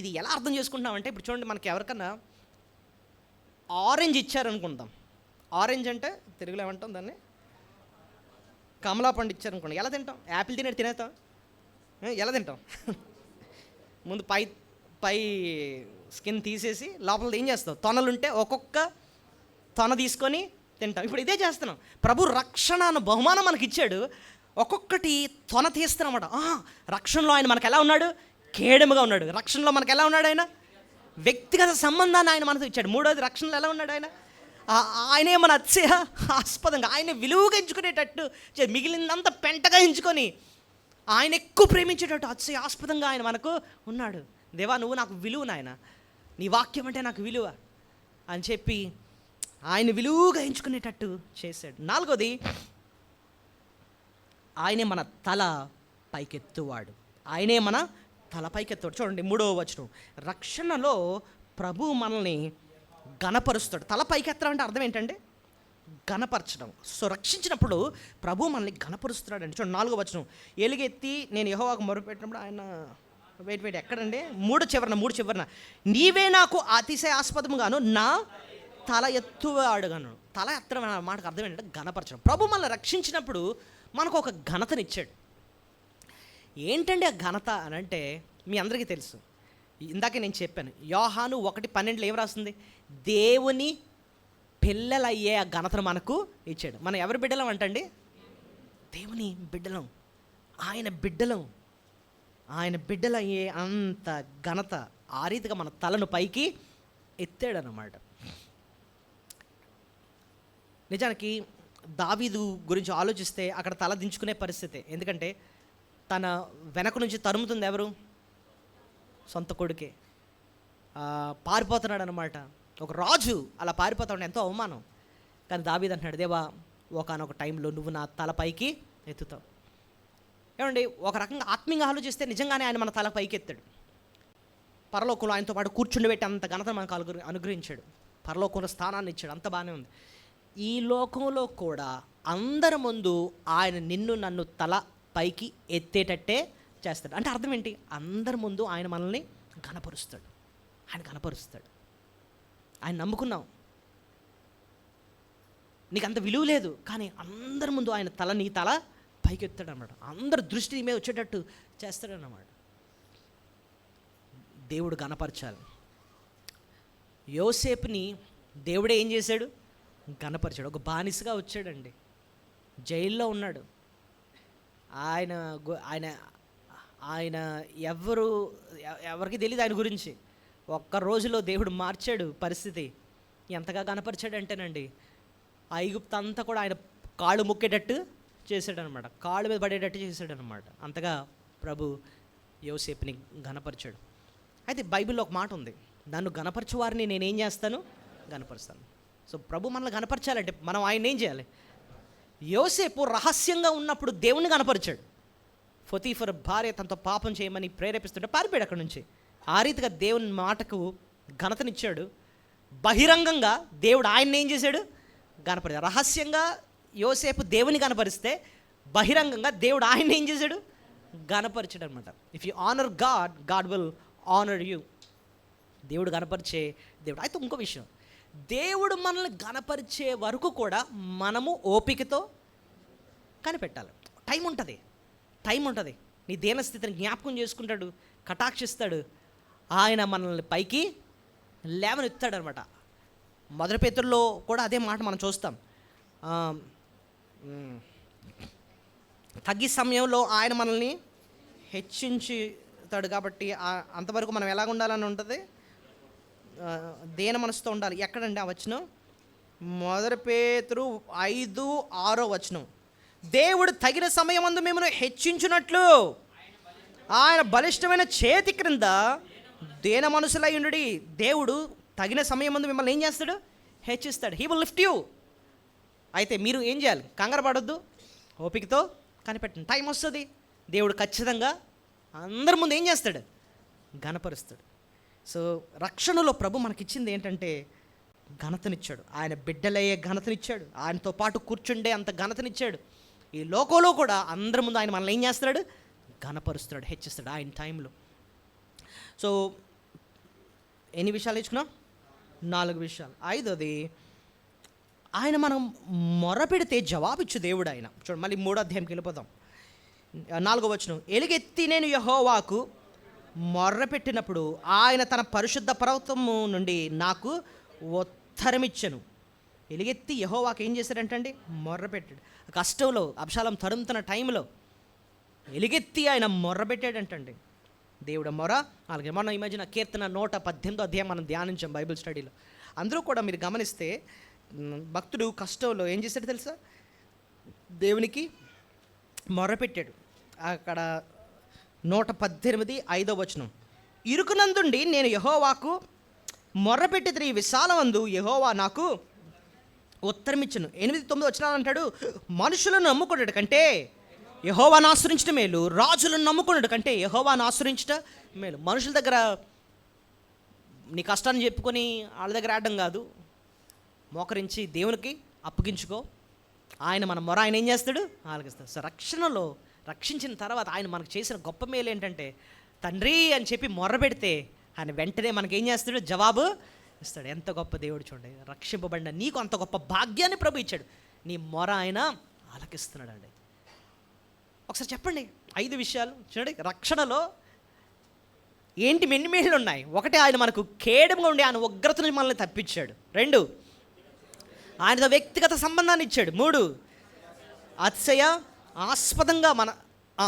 ఇది ఎలా అర్థం చేసుకుంటున్నామంటే, ఇప్పుడు చూడండి, మనకి ఎవరికన్నా ఆరెంజ్ ఇచ్చారనుకుందాం. ఆరెంజ్ అంటే తెలుగులో ఏమంటాం దాన్ని? కమలా పండు ఇచ్చారనుకోండి. ఎలా తింటాం? యాపిల్ తినేస్తాం? ఎలా తింటాం? ముందు పై స్కిన్ తీసేసి లోపల ఏం చేస్తాం? తొనలుంటే ఒక్కొక్క తొన తీసుకొని తింటాం. ఇప్పుడు ఇదే చేస్తున్నాం. ప్రభు రక్షణ అన్న బహుమానం మనకి ఇచ్చాడు. ఒక్కొక్కటి తొన తీస్తున్నామట. రక్షణలో ఆయన మనకు ఎలా ఉన్నాడు? ఖేడముగా ఉన్నాడు. రక్షణలో మనకు ఎలా ఉన్నాడు? ఆయన వ్యక్తిగత సంబంధాన్ని ఆయన మనతో ఇచ్చాడు. మూడోది, రక్షణలో ఎలా ఉన్నాడు? ఆయనే మన అతిశయ ఆస్పదంగా, ఆయన విలువగా ఎంచుకునేటట్టు, మిగిలినంత పెంటగా ఎంచుకొని ఆయన ఎక్కువ ప్రేమించేటట్టు అతిశయ ఆస్పదంగా ఆయన మనకు ఉన్నాడు. దేవా, నువ్వు నాకు విలువ, నాయన నీ వాక్యం అంటే నాకు విలువ అని చెప్పి ఆయన విలువగా ఎంచుకునేటట్టు చేశాడు. నాలుగోది, ఆయనే మన తల పైకెత్తువాడు. ఆయనే మన తల పైకెత్తువాడు. చూడండి 3వ వచనం, రక్షణలో ప్రభు మనల్ని ఘనపరుస్తాడు. తల పైకెత్తడం అంటే అర్థం ఏంటంటే ఘనపరచడం. సో రక్షించినప్పుడు ప్రభు మనల్ని ఘనపరుస్తున్నాడు అండి. చూడండి 4వ వచనం, ఎలుగెత్తి నేను యెహోవాకు మొరపెట్టినప్పుడు ఆయన వెయిట్ ఎక్కడండి? 3 చివరన నీవే నాకు అతిశయాస్పదముగాను నా తల ఎత్తువాడుగాను. తల ఎత్తడం అనే మాటకు అర్థం ఏంటంటే ఘనపరచడం. ప్రభు మనల్ని రక్షించినప్పుడు మనకు ఒక ఘనతనిచ్చాడు. ఏంటండి ఆ ఘనత అని అంటే మీ అందరికీ తెలుసు. ఇందాకే నేను చెప్పాను, యోహాను 1:12 ఏం రాస్తుంది? దేవుని పిల్లలయ్యే ఆ ఘనతను మనకు ఇచ్చాడు. మనం ఎవరి బిడ్డలం అంటండి? దేవుని బిడ్డలం. ఆయన బిడ్డలయ్యే అంత ఘనత, ఆ రీతిగా మన తలను పైకి ఎత్తాడనమాట. నిజానికి దావీదు గురించి ఆలోచిస్తే అక్కడ తల దించుకునే పరిస్థితి. ఎందుకంటే తన వెనక నుంచి తరుముతుంది ఎవరు? సొంత కొడుకే. పారిపోతున్నాడు అనమాట. ఒక రాజు అలా పారిపోతా ఉంటే ఎంతో అవమానం. కానీ దావీదు అంటున్నాడు, దేవా ఒకానొక టైంలో నువ్వు నా తల పైకి ఎత్తుతావు. ఏమండి, ఒక రకంగా ఆత్మీయంగా ఆలోచిస్తే నిజంగానే ఆయన మన తల పైకి ఎత్తాడు. పరలోకంలో ఆయనతో పాటు కూర్చుండబెట్టి అంత ఘనత మనకు అనుగ్రహించాడు. పరలోకంలో స్థానాన్ని ఇచ్చాడు. అంత బాగానే ఉంది. ఈ లోకంలో కూడా అందరి ముందు ఆయన నన్ను తల పైకి ఎత్తేటట్టే చేస్తాడు. అంటే అర్థం ఏంటి? అందరి ముందు ఆయన మనల్ని ఘనపరుస్తాడు. ఆయన నమ్ముకున్నాం, నీకు అంత విలువ లేదు, కానీ అందరి ముందు ఆయన నీ తల పైకి ఎత్తాడు అన్నమాట. అందరి దృష్టి మీద వచ్చేటట్టు చేస్తాడన్నమాట. దేవుడు ఘనపరచాలి. యోసేపుని దేవుడే ఏం చేశాడు? ఘనపరిచాడు. ఒక బానిసగా వచ్చాడండి, జైల్లో ఉన్నాడు. ఆయన ఆయన ఆయన ఎవరికి తెలియదు ఆయన గురించి. ఒక్క రోజులో దేవుడు మార్చాడు పరిస్థితి. ఎంతగా ఘనపరిచాడంటేనండి, ఐగుప్తు అంతా కూడా ఆయన కాళ్ళు మొక్కేటట్టు చేశాడనమాట, కాళ్ళు మీద పడేటట్టు చేశాడనమాట. అంతగా ప్రభు యోసేపుని ఘనపరిచాడు. అయితే బైబిల్లో ఒక మాట ఉంది, నన్ను ఘనపరచు వారిని నేనేం చేస్తాను, ఘనపరుస్తాను. సో ప్రభు మనల్ని ఘనపరచాలంటే మనం ఆయన ఏం చేయాలి? యోసేపు రహస్యంగా ఉన్నప్పుడు దేవుణ్ణి ఘనపరిచాడు. పొతీఫర్ భార్య తనతో పాపం చేయమని ప్రేరేపిస్తుంటే పారిపోయాడు అక్కడి నుంచి. ఆ రీతిగా దేవుని మాటకు ఘనతనిచ్చాడు. బహిరంగంగా దేవుడు ఆయన్ని ఏం చేశాడు? ఘనపరిచాడు. రహస్యంగా యోసేపు దేవుని ఘనపరిస్తే బహిరంగంగా దేవుడు ఆయన్ని ఏం చేశాడు? ఘనపరిచాడు అనమాట. If you honour God, God will honour you. దేవుడు ఘనపరిచే దేవుడు. అయితే ఇంకో విషయం, దేవుడు మనల్ని ఘనపరిచే వరకు కూడా మనము ఓపికతో కనిపెట్టాలి. టైం ఉంటుంది. నీ దీనస్థితిని జ్ఞాపకం చేసుకుంటాడు, కటాక్షిస్తాడు, ఆయన మనల్ని పైకి లేవనెత్తాడు అనమాట. మొదటి పేతురులో కూడా అదే మాట మనం చూస్తాం. తగ్గి సమయంలో ఆయన మనల్ని హెచ్చించుతాడు. కాబట్టి అంతవరకు మనం ఎలాగ ఉండాలని ఉంటుంది? దేన మనసుతో ఉండాలి. ఎక్కడండి ఆ వచనం? మొదటి పేతురు 5:6 దేవుడు తగిన సమయమందు మిమ్మల్ని హెచ్చించున్నట్లు ఆయన బలిష్టమైన చేతి క్రింద దేన మనసులై ఉండుడి. దేవుడు తగిన సమయమందు మిమ్మల్ని ఏం చేస్తాడు? హెచ్చిస్తాడు. He will lift you. అయితే మీరు ఏం చేయాలి? కంగారు పడొద్దు, ఓపికతో కనిపెట్టండి. టైం వస్తుంది, దేవుడు ఖచ్చితంగా అందరి ముందు ఏం చేస్తాడు? ఘనపరుస్తాడు. సో రక్షణలో ప్రభు మనకిచ్చింది ఏంటంటే ఘనతనిచ్చాడు. ఆయన బిడ్డలయ్యే ఘనతనిచ్చాడు. ఆయనతో పాటు కూర్చుండే అంత ఘనతనిచ్చాడు. ఈ లోకంలో కూడా అందరి ముందు ఆయన మనల్ని ఏం చేస్తున్నాడు? ఘనపరుస్తాడు, హెచ్చిస్తాడు ఆయన టైంలో. సో ఎన్ని విషయాలు ఇచ్చుకున్నాం? 4 విషయాలు. 5వది, ఆయన మనం మొరపెడితే జవాబిచ్చు దేవుడు ఆయన. చూడండి, మళ్ళీ 3వ అధ్యాయంకి వెళ్ళిపోతాం. 4వ వచనం, ఎలుగెత్తి నేను యెహోవాకు మొర్రపెట్టినప్పుడు ఆయన తన పరిశుద్ధ పర్వతము నుండి నాకు ఉత్తరమిచ్చెను. ఎలుగెత్తి యెహోవాకు ఏం చేశాడంటండి? మొర్రపెట్టాడు. కష్టంలో అబ్షాలోము తరుముతున్న టైంలో ఎలుగెత్తి ఆయన మొర్రపెట్టాడంటండి. దేవుడు మొర. అలాగే మనం ఈ మధ్యన కీర్తన 118 మనం ధ్యానించాం బైబిల్ స్టడీలో. అందరూ కూడా మీరు గమనిస్తే భక్తుడు కష్టంలో ఏం చేశాడు తెలుసా? దేవునికి మొర్రపెట్టాడు. అక్కడ 118:5 ఇరుకునందుండి నేను యెహోవాకు మొర్రపెట్టిన ఈ విశాలమందు యెహోవా నాకు ఉత్తరమిచ్చును. 8-9 అంటాడు, మనుషులను నమ్ముకున్నట్టు కంటే యెహోవాను ఆశ్రయించడం మేలు, రాజులను నమ్ముకున్నట్టు కంటే యెహోవాను ఆశ్రయించడం మేలు. మనుషుల దగ్గర నీ కష్టాన్ని చెప్పుకొని వాళ్ళ దగ్గర ఆడడం కాదు, మోకరించి దేవునికి అప్పగించుకో. ఆయన మన మొర ఆయన ఏం చేస్తాడు? ఆలకిస్తాడు. సో రక్షణలో రక్షించిన తర్వాత ఆయన మనకు చేసిన గొప్ప మేలు ఏంటంటే, తండ్రి అని చెప్పి మొర్ర పెడితే ఆయన వెంటనే మనకి ఏం చేస్తాడు? జవాబు ఇస్తాడు. ఎంత గొప్ప దేవుడు చూడండి. రక్షింపబడిన నీకు అంత గొప్ప భాగ్యాన్ని ప్రభు ఇచ్చాడు. నీ మొర ఆయన ఆలకిస్తున్నాడు అండి. ఒకసారి చెప్పండి 5 విషయాలు చూడండి. రక్షణలో ఏంటి మెన్నిమేళ్ళు ఉన్నాయి? 1, ఆయన మనకు కేడముగా ఉండి ఆయన ఉగ్రత నుంచి మనల్ని తప్పించాడు. 2, ఆయనతో వ్యక్తిగత సంబంధాన్ని ఇచ్చాడు. 3,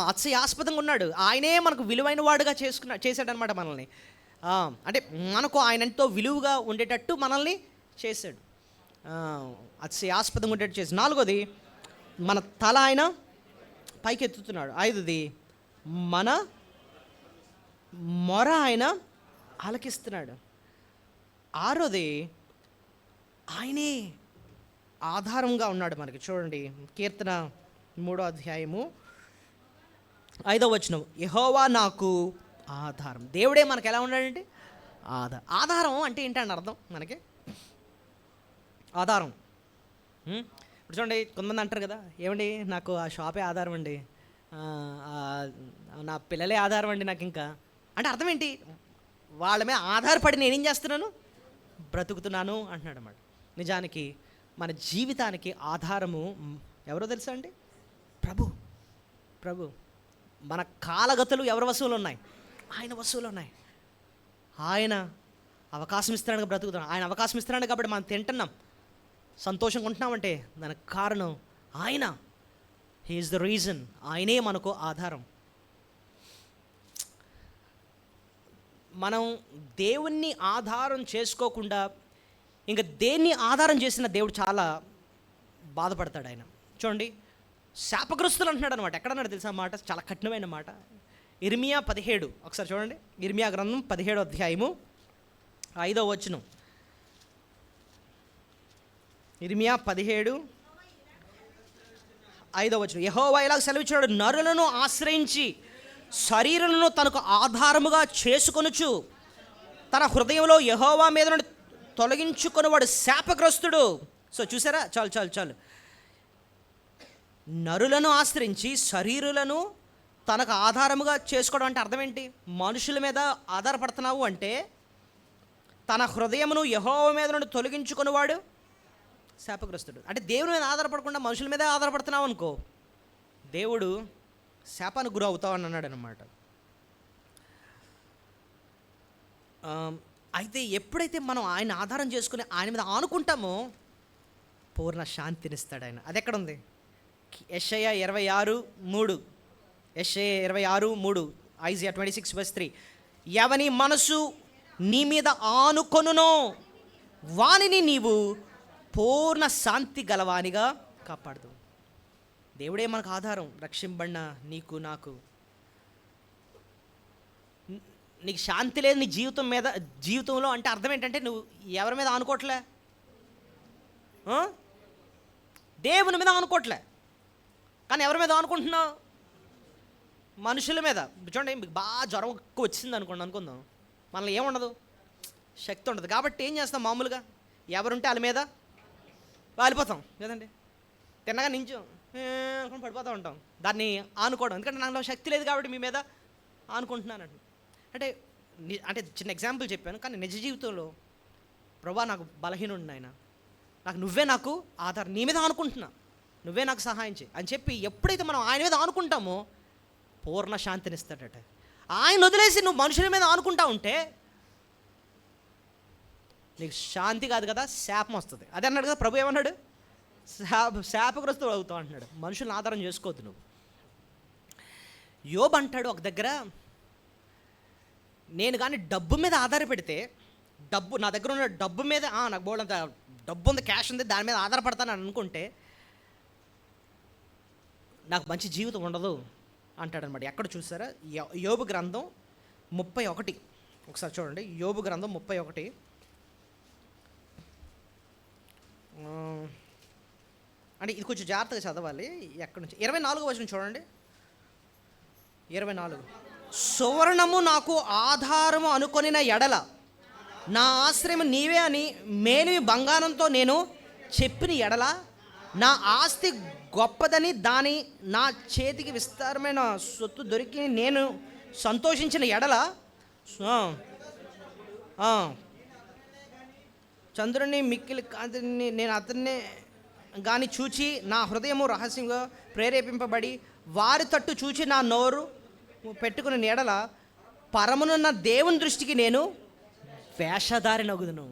అతిశయాస్పదంగా ఉన్నాడు. ఆయనే మనకు విలువైన వాడుగా చేశాడనమాట మనల్ని. అంటే మనకు ఆయన ఎంతో విలువగా ఉండేటట్టు మనల్ని చేశాడు, అతిశయాస్పదంగా ఉండేటట్టు చేశాడు. 4వది, మన తల ఆయన పైకి ఎత్తుతున్నాడు. 5వది, మన మొర ఆయన ఆలకిస్తున్నాడు. 6వది, ఆయనే ఆధారంగా ఉన్నాడు మనకి. చూడండి, కీర్తన 3వ అధ్యాయము 5వ వచనం, యెహోవా నాకు ఆధారం. దేవుడే మనకు ఎలా ఉన్నాడంటే ఆధారం అంటే ఏంటంటే అర్థం మనకి ఆధారం. ఇప్పుడు చూడండి, కొంతమంది అంటారు కదా, ఏమండి నాకు ఆ షాపే ఆధారం అండి, నా పిల్లలే ఆధారం అండి నాకు. ఇంకా అంటే అర్థం ఏంటి? వాళ్ళ మీద ఆధారపడి నేనేం చేస్తున్నాను? బ్రతుకుతున్నాను అంటున్నాడు అన్నమాట. నిజానికి మన జీవితానికి ఆధారము ఎవరో తెలుసా అండి? ప్రభు. మన కాలగతులు ఎవరి వస్తువులు ఉన్నాయి? ఆయన వస్తువులు ఉన్నాయి. ఆయన అవకాశం ఇస్తున్నాడు బ్రతుకుతున్నాం. ఆయన అవకాశం ఇస్తున్నాడు కాబట్టి మనం తింటున్నాం. సంతోషంగా ఉంటున్నామంటే దానికి కారణం ఆయన. He is the reason. ఆయనే మనకు ఆధారం. మనం దేవుణ్ణి ఆధారం చేసుకోకుండా ఇంకా దేన్ని ఆధారం చేసిన దేవుడు చాలా బాధపడతాడు ఆయన. చూడండి, శాపగ్రస్తులు అంటున్నాడు అనమాట. ఎక్కడన్నాడు తెలుసా మాట? చాలా కఠినమైన మాట. ఇర్మియా 17 ఒకసారి చూడండి. ఇర్మియా గ్రంథం 17వ అధ్యాయము 5వ వచనం. ఇర్మియా 17:5 వచనం. యెహోవా ఇలాగ సెలవిచ్చాడు, నరులను ఆశ్రయించి శరీరులను తనకు ఆధారముగా చేసుకొనుచు తన హృదయంలో యెహోవా మీద నుండి తొలగించుకునేవాడు శాపగ్రస్తుడు. సో చూసారా, చాలు చాలు చాలు. నరులను ఆశ్రయించి శరీరులను తనకు ఆధారముగా చేసుకోవడం అంటే అర్థం ఏంటి? మనుషుల మీద ఆధారపడుతున్నావు అంటే తన హృదయమును యెహోవా మీద నుండి తొలగించుకునేవాడు శాపగ్రస్తుడు. అంటే దేవుని మీద ఆధారపడకుండా మనుషుల మీదే ఆధారపడుతున్నావు అనుకో, దేవుడు శాపానికి గురి అవుతావు అని అన్నాడు అనమాట. అయితే ఎప్పుడైతే మనం ఆయన ఆధారం చేసుకుని ఆయన మీద ఆనుకుంటామో పూర్ణ శాంతినిస్తాడు ఆయన. అది ఎక్కడ ఉంది? యెషయా 26:3. యెషయా 26:3. ఐజియా 26:3. ఎవని మనసు నీ మీద ఆనుకొనునో వానిని నీవు పూర్ణ శాంతి గలవానిగా కాపాడదు. దేవుడే మనకు ఆధారం. రక్షింపబడిన నీకు నాకు. నీకు శాంతి లేదు నీ జీవితంలో అంటే అర్థం ఏంటంటే నువ్వు ఎవరి మీద ఆనుకోవట్లే, దేవుని మీద ఆనుకోవట్లే. కానీ ఎవరి మీద ఆనుకుంటున్నావు? మనుషుల మీద. చూడండి, మీకు బాగా జ్వరం ఎక్కువ వచ్చింది అనుకుందాం, మనలో ఏముండదు, శక్తి ఉండదు. కాబట్టి ఏం చేస్తాం? మామూలుగా ఎవరుంటే వాళ్ళ మీద వాలిపోతాం కదండి. తిన్నగా నించు పడిపోతూ ఉంటాం. దాన్ని ఆనుకోవడం, ఎందుకంటే నాలో శక్తి లేదు కాబట్టి మీ మీద ఆనుకుంటున్నానండి. అంటే చిన్న ఎగ్జాంపుల్ చెప్పాను, కానీ నిజ జీవితంలో ప్రభా నాకు బలహీనుడిని ఆయన, నువ్వే నాకు ఆధారం, నీ మీద ఆనుకుంటున్నా, నువ్వే నాకు సహాయం చేయి అని చెప్పి ఎప్పుడైతే మనం ఆయన మీద ఆనుకుంటామో పూర్ణ శాంతినిస్తాడట. ఆయన వదిలేసి నువ్వు మనుషుల మీద ఆనుకుంటా ఉంటే నీకు శాంతి కాదు కదా, శాపం వస్తుంది. అదే అన్నాడు కదా ప్రభు. ఏమన్నాడు? శాపగ్రస్తుడు అవుతావు అంటున్నాడు. మనుషులను ఆధారం చేసుకోవద్దు నువ్వు. యోబు అంటాడు ఒక దగ్గర, నేను కానీ డబ్బు మీద ఆధారపడితే, నా దగ్గర ఉన్న డబ్బు మీద నాకు బోల్డంత డబ్బు ఉంది, క్యాష్ ఉంది, దాని మీద ఆధారపడతాను అని అనుకుంటే నాకు మంచి జీవితం ఉండదు అంటాడనమాట. ఎక్కడ చూసారా? యోబు గ్రంథం 31. ఒకసారి చూడండి, యోబు గ్రంథం 31. అంటే ఇది కొంచెం జాగ్రత్తగా చదవాలి. ఎక్కడి నుంచి? 24వ వచనం చూడండి. 24. సువర్ణము నాకు ఆధారము అనుకొనిన ఎడల నా ఆశ్రయం నీవే అని మేలిమి బంగారంతో నేను చెప్పిన ఎడల, నా ఆస్తి గొప్పదని దాని నా చేతికి విస్తారమైన సొత్తు దొరికి నేను సంతోషించిన ఎడల, చంద్రుని మిక్కిలి కాంతిని నేను అతన్ని కానీ చూచి నా హృదయము రహస్యంగా ప్రేరేపింపబడి వారి తట్టు చూచి నా నోరు పెట్టుకుని ఎడల పరమునున్న దేవుని దృష్టికి నేను వేషధారి నగుదును.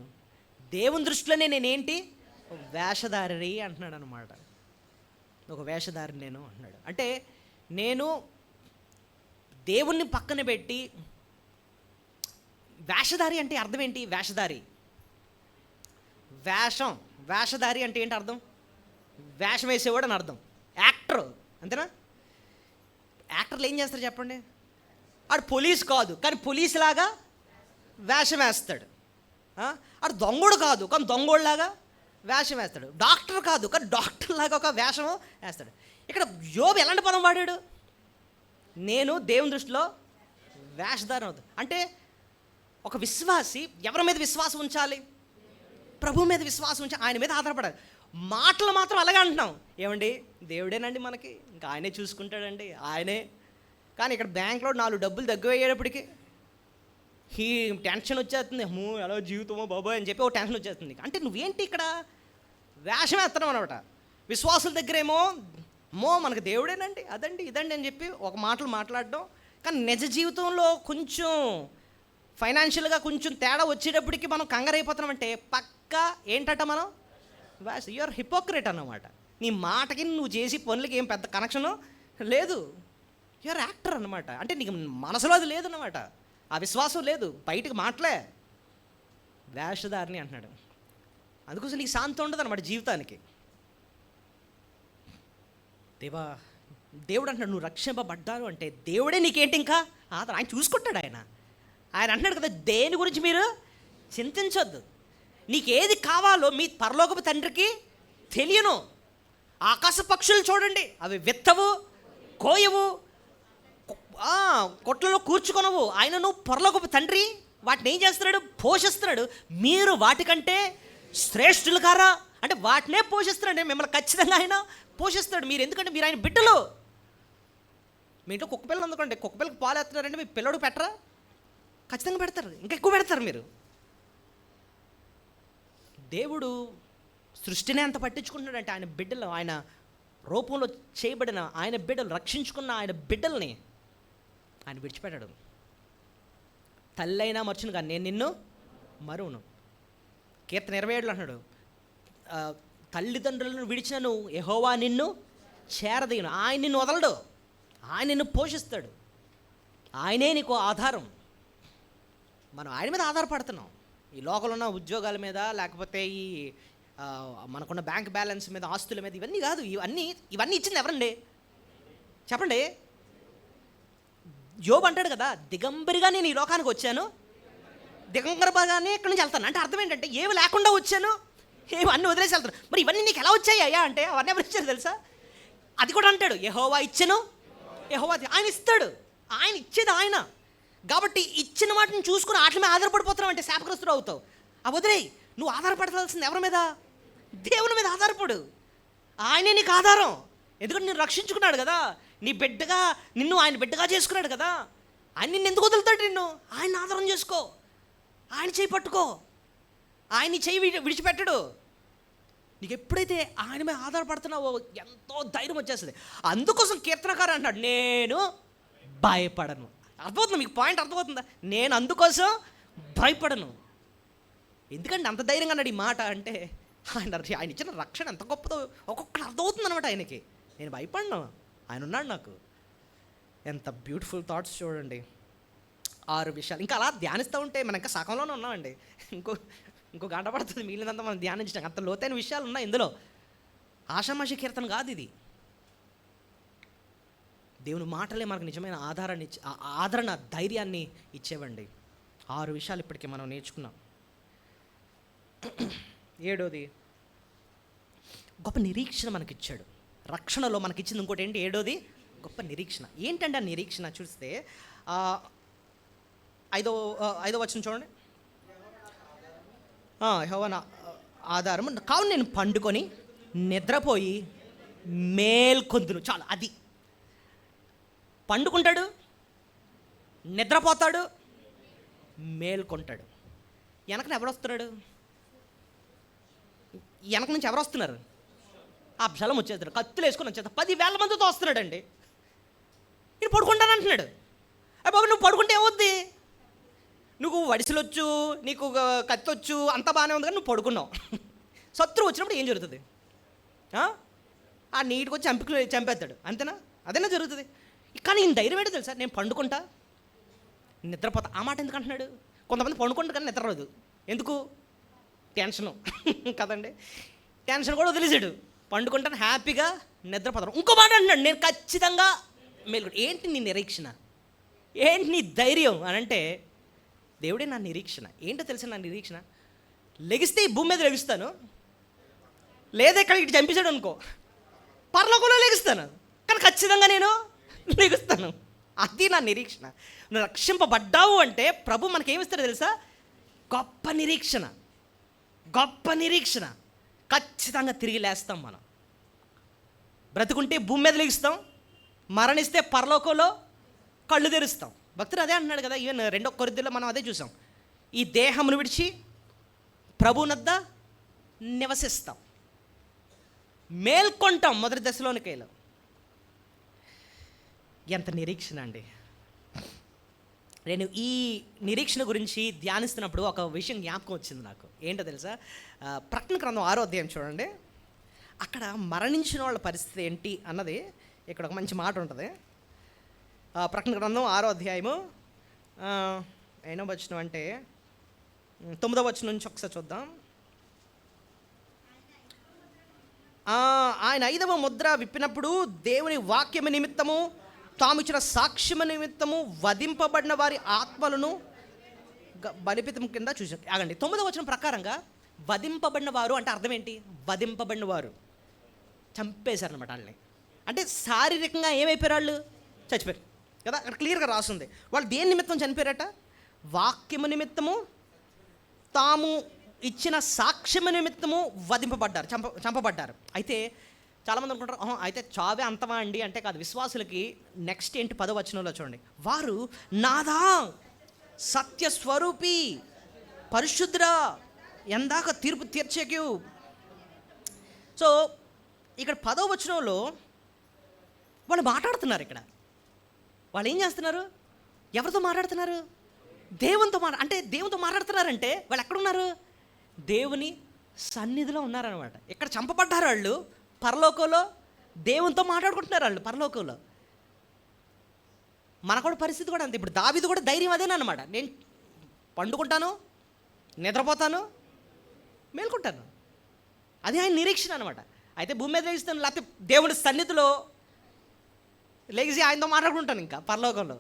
దేవుని దృష్టిలోనే నేనేంటి? వేషధారి అంటున్నాడు అనమాట. ఒక వేషధారి నేను అంటున్నాడు. అంటే నేను దేవుణ్ణి పక్కన పెట్టి, వేషధారి అంటే అర్థం ఏంటి? వేషధారి అంటే ఏంటి అర్థం? వేషం వేసేవాడు అని అర్థం. యాక్టర్, అంతేనా? యాక్టర్లు ఏం చేస్తారు చెప్పండి? ఆడు పోలీస్ కాదు కానీ పోలీస్ లాగా వేషం వేస్తాడు. ఆడు దొంగోడు కాదు కానీ దొంగోడులాగా వేషం వేస్తాడు. డాక్టర్ కాదు కానీ డాక్టర్ లాగా ఒక వేషం వేస్తాడు. ఇక్కడ యోబు ఎలాంటి పదం వాడాడు? నేను దేవుని దృష్టిలో వేషధారం అవుతాను. అంటే ఒక విశ్వాసి ఎవరి మీద విశ్వాసం ఉంచాలి? ప్రభు మీద విశ్వాసం ఉంచి ఆయన మీద ఆధారపడాలి. మాటలు మాత్రం అలాగే అంటున్నాం. ఏమండి, దేవుడేనండి మనకి, ఇంకా ఆయనే చూసుకుంటాడండి, ఆయనే. కానీ ఇక్కడ బ్యాంక్లో 4 డబ్బులు తగ్గిపోయేటప్పటికి ఈ టెన్షన్ వచ్చేస్తుంది. ఎలా జీవితమో బాబోయ్ అని చెప్పి ఒక టెన్షన్ వచ్చేస్తుంది. అంటే నువ్వేంటి ఇక్కడ వేషం వేస్తున్నావు అనమాట. విశ్వాసుల దగ్గరేమో మనకు దేవుడేనండి, అదండి ఇదండి అని చెప్పి ఒక మాటలు మాట్లాడడం. కానీ నిజ జీవితంలో కొంచెం ఫైనాన్షియల్గా కొంచెం తేడా వచ్చేటప్పటికి మనం కంగారు అయిపోతున్నామంటే పక్కా ఏంటట మనం యూఆర్ హిపోక్రెట్ అన్నమాట. నీ మాటకి నువ్వు చేసి పనులకి ఏం పెద్ద కనెక్షను లేదు. యూఆర్ యాక్టర్ అన్నమాట. అంటే నీకు మనసులో అది లేదన్నమాట, ఆ విశ్వాసం లేదు, బయటకు మాటలే. వేషధారిని అంటున్నాడు. అందుకోసం నీకు శాంతి ఉండదు అన్నమాట జీవితానికి. దేవుడు అంటున్నాడు నువ్వు రక్షింపబడ్డారు అంటే దేవుడే నీకేంటి ఇంకా ఆయన చూసుకుంటాడు. ఆయన అంటున్నాడు కదా, దేని గురించి మీరు చింతించొద్దు. నీకేది కావాలో మీ పరలోకపు తండ్రికి తెలియను. ఆకాశ పక్షులు చూడండి, అవి విత్తవు, కోయవు, కొట్లలో కూర్చుకొనవు, ఆయనను పరలోకపు తండ్రి వాటిని ఏం చేస్తున్నాడు? పోషిస్తున్నాడు. మీరు వాటికంటే శ్రేష్ఠులు కారా అంటే వాటినే పోషిస్తున్నాడు. మిమ్మల్ని ఖచ్చితంగా ఆయన పోషిస్తాడు. మీరు ఎందుకంటే మీరు ఆయన బిడ్డలు. మీ ఇంట్లో కుక్క పిల్లలు అందుకోండి, కుక్క పిల్లకి పాలు వేస్తున్నారంటే మీ పిల్లడు పెట్టరా? ఖచ్చితంగా పెడతారు, ఇంకా ఎక్కువ పెడతారు మీరు. దేవుడు సృష్టినే అంత పట్టించుకుంటున్నాడంటే ఆయన బిడ్డలు, ఆయన రూపంలో చేయబడిన ఆయన బిడ్డలు, రక్షించుకున్న ఆయన బిడ్డల్ని ఆయన విడిచిపెట్టాడు. తల్లి అయినా మర్చును కానీ నేను నిన్ను మరువను. కీర్తన 27లో అంటున్నాడు, తల్లిదండ్రులను విడిచినను యెహోవా నిన్ను చేరదీయను. ఆయన నిన్ను వదలడు, ఆయన నిన్ను పోషిస్తాడు. ఆయనే నీకు ఆధారం. మనం ఆయన మీద ఆధారపడుతున్నాం. ఈ లోకంలో ఉన్న ఉద్యోగాల మీద, లేకపోతే ఈ మనకున్న బ్యాంక్ బ్యాలెన్స్ మీద, ఆస్తుల మీద, ఇవన్నీ కాదు. ఇవన్నీ ఇచ్చింది ఎవరండి చెప్పండి? యోబు అంటాడు కదా, దిగంబరిగా నేను ఈ లోకానికి వచ్చాను, దిగంబరగానే ఇక్కడి నుంచి వెళ్తాను. అంటే అర్థం ఏంటంటే ఏమి లేకుండా వచ్చాను, ఏమి అన్నీ వదిలేసి వెళ్తాను. మరి ఇవన్నీ నీకు ఎలా వచ్చాయి అయ్యా అంటే అవన్నీ ఎవరు ఇచ్చారు తెలుసా? అది కూడా అంటాడు, యెహోవా ఇచ్చెను, యెహోవా ఆయన ఇస్తాడు. ఆయన ఇచ్చేది ఆయన. కాబట్టి ఇచ్చిన వాటిని చూసుకుని వాటి మీద ఆధారపడిపోతున్నావు అంటే శాపగ్రస్తుడు అవుతావు. వదిలేయి. నువ్వు ఆధారపడాల్సింది ఎవరి మీద? దేవుని మీద ఆధారపడు. ఆయనే నీకు ఆధారం. ఎందుకంటే నిన్ను రక్షించుకున్నాడు కదా, నీ బిడ్డగా నిన్ను ఆయన బిడ్డగా చేసుకున్నాడు కదా. ఆయన నిన్ను ఎందుకు వదులుతాడు? నిన్ను ఆయన ఆధారం చేసుకో, ఆయన చేయి పట్టుకో, ఆయన చేయి విడిచిపెట్టడు. నీకు ఎప్పుడైతే ఆయన మీద ఆధారపడుతున్నావో ఎంతో ధైర్యం వచ్చేస్తుంది. అందుకోసం కీర్తనకారు అంటాడు, నేను భయపడను. అర్థమవుతుందా మీకు? పాయింట్ అర్థమవుతుందా? నేను అందుకోసం భయపడను. ఎందుకంటే అంత ధైర్యంగా అన్నాడు ఈ మాట అంటే ఆయన ఇచ్చిన రక్షణ ఎంత గొప్పదో ఒక్కొక్కటి అర్థమవుతుంది అనమాట ఆయనకి. నేను భయపడను, ఆయన ఉన్నాడు నాకు. ఎంత బ్యూటిఫుల్ థాట్స్ చూడండి. 6 విషయాలు ఇంకా అలా ధ్యానిస్తూ ఉంటే మనం ఇంకా సగంలోనే ఉన్నామండి. ఇంకో గంట పడుతుంది మిగిలినంత మనం ధ్యానించడం. అంత లోతైన విషయాలు ఉన్నాయి ఇందులో. ఆషామాషి కీర్తన కాదు ఇది. దేవుని మాటలే మనకు నిజమైన ఆధారాన్ని ఆదరణ, ధైర్యాన్ని ఇచ్చేవండి. 6 విషయాలు ఇప్పటికే మనం నేర్చుకున్నాం. 7వది గొప్ప నిరీక్షణ మనకిచ్చాడు. రక్షణలో మనకిచ్చింది ఇంకోటి ఏంటి? 7వది గొప్ప నిరీక్షణ. ఏంటంటే ఆ నిరీక్షణ చూస్తే 5వ వచనం చూడండి. యెహోవా నా ఆధారం కావున నేను పండుకొని నిద్రపోయి మేల్కొందును. చాలు, అది. పండుకుంటాడు, నిద్రపోతాడు, మేల్కొంటాడు. వెనకన ఎవరు వస్తున్నాడు? వెనక నుంచి ఎవరు వస్తున్నారు? అబ్షాలోము వచ్చేస్తాడు, కత్తులు వేసుకొని వచ్చేస్తాడు. 10,000 మందితో వస్తున్నాడండి. నేను పడుకుంటానంటున్నాడు. బాబు నువ్వు పడుకుంటే ఏమవుద్ది? నువ్వు వడిసెలొచ్చు, నీకు కత్తి వచ్చు, అంతా బాగానే ఉంది కానీ నువ్వు పడుకున్నావు. శత్రువు వచ్చినప్పుడు ఏం జరుగుతుంది? ఆ నీటికి వచ్చి చంపేస్తాడు, అంతేనా? అదేనా జరుగుతుంది. కానీ ఈయన ధైర్యం ఏంటో తెలుసా? నేను పండుకుంటా, నిద్రపోతా. ఆ మాట ఎందుకు అంటున్నాడు? కొంతమంది పండుకుంటారు కానీ నిద్ర రాదు. ఎందుకు? టెన్షను కదండి. టెన్షన్ కూడా వదిలేసాడు, పండుకుంటాను, హ్యాపీగా నిద్రపోతాను. ఇంకో మాట అంటున్నాడు, నేను ఖచ్చితంగా మేలుకుంటా. ఏంటి నీ నిరీక్షణ? ఏంటి నీ ధైర్యం అని అంటే దేవుడే నా నిరీక్షణ. ఏంటో తెలుసా నా నిరీక్షణ? లెగిస్తే ఈ భూమి మీద లెగుస్తాను, లేదా ఇక్కడ ఇటు చంపేశాడు అనుకో పరలోకంలో లెగుస్తాను, కానీ ఖచ్చితంగా నేను లెగుస్తాను. అది నా నిరీక్షణ. నువ్వు రక్షింపబడ్డావు అంటే ప్రభు మనకేమిస్తాడో తెలుసా? గొప్ప నిరీక్షణ. గొప్ప నిరీక్షణ. ఖచ్చితంగా తిరిగి లేస్తాం. మనం బ్రతుకుంటే భూమి మీద లెగుస్తాం, మరణిస్తే పరలోకంలో కళ్ళు తెరుస్తాం. భక్తుడు అదే అంటున్నాడు కదా. ఈవెన్ 2 కొరింథీయుల్లో మనం అదే చూసాం. ఈ దేహమును విడిచి ప్రభువునద్ద నివసిస్తాం, మేల్కొంటాం. మొదటి దశలోనికైలో ఎంత నిరీక్షణ అండి. నేను ఈ నిరీక్షణ గురించి ధ్యానిస్తున్నప్పుడు ఒక విషయం జ్ఞాపకం వచ్చింది నాకు. ఏంటో తెలుసా? ప్రకటన గ్రంథం 6వ అధ్యాయం చూడండి. అక్కడ మరణించిన వాళ్ళ పరిస్థితి ఏంటి అన్నది ఇక్కడ ఒక మంచి మాట ఉంటుంది. ప్రకటన గ్రంథం 6వ అధ్యాయము ఎన్నో వచనం అంటే 9వ వచనం నుంచి ఒకసారి చూద్దాం. ఆయన 5వ ముద్ర విప్పినప్పుడు దేవుని వాక్యము నిమిత్తము తాము ఇచ్చిన సాక్ష్యము నిమిత్తము వధింపబడిన వారి ఆత్మలను బలిపీఠం కింద చూసాం. ఆగండి, 9వ వచనం ప్రకారంగా వధింపబడిన వారు అంటే అర్థం ఏంటి? వధింపబడిన వారు చంపేశారనమాట వాళ్ళని. అంటే శారీరకంగా ఏమైపోయారు? వాళ్ళు చచ్చిపోయారు కదా, అక్కడ క్లియర్గా రాస్తుంది. వాళ్ళు దేని నిమిత్తం చనిపోయారట? వాక్యము నిమిత్తము తాము ఇచ్చిన సాక్ష్యము నిమిత్తము వధింపబడ్డారు, చంపబడ్డారు. అయితే చాలామంది అనుకుంటారు, అయితే చావే అంతమా అండి అంటే కాదు. విశ్వాసులకి నెక్స్ట్ ఏంటి? 10వ వచనంలో చూడండి. వారు నాదా సత్యస్వరూపి పరిశుద్ధుడా ఎందాక తీర్పు తీర్చేకు. సో ఇక్కడ 10వ వచనంలో వాళ్ళు మాట్లాడుతున్నారు. ఇక్కడ వాళ్ళు ఏం చేస్తున్నారు? ఎవరితో మాట్లాడుతున్నారు? దేవునితో అంటే దేవునితో మాట్లాడుతున్నారంటే వాళ్ళు ఎక్కడున్నారు? దేవుని సన్నిధిలో ఉన్నారనమాట. ఇక్కడ చంపబడ్డారు వాళ్ళు, పరలోకంలో దేవునితో మాట్లాడుకుంటున్నారు వాళ్ళు పరలోకంలో. మన కూడా పరిస్థితి కూడా అంతే. ఇప్పుడు దావీదు కూడా ధైర్యం అదేనమాట. నేను పండుకుంటాను, నిద్రపోతాను, మేల్కుంటాను. అది ఆయన నిరీక్షణ అనమాట. అయితే భూమి మీద లేగిస్తాను, లేకపోతే దేవుని సన్నిధిలో లేచి ఆయనతో మాట్లాడుకుంటాను ఇంకా పరలోకంలో.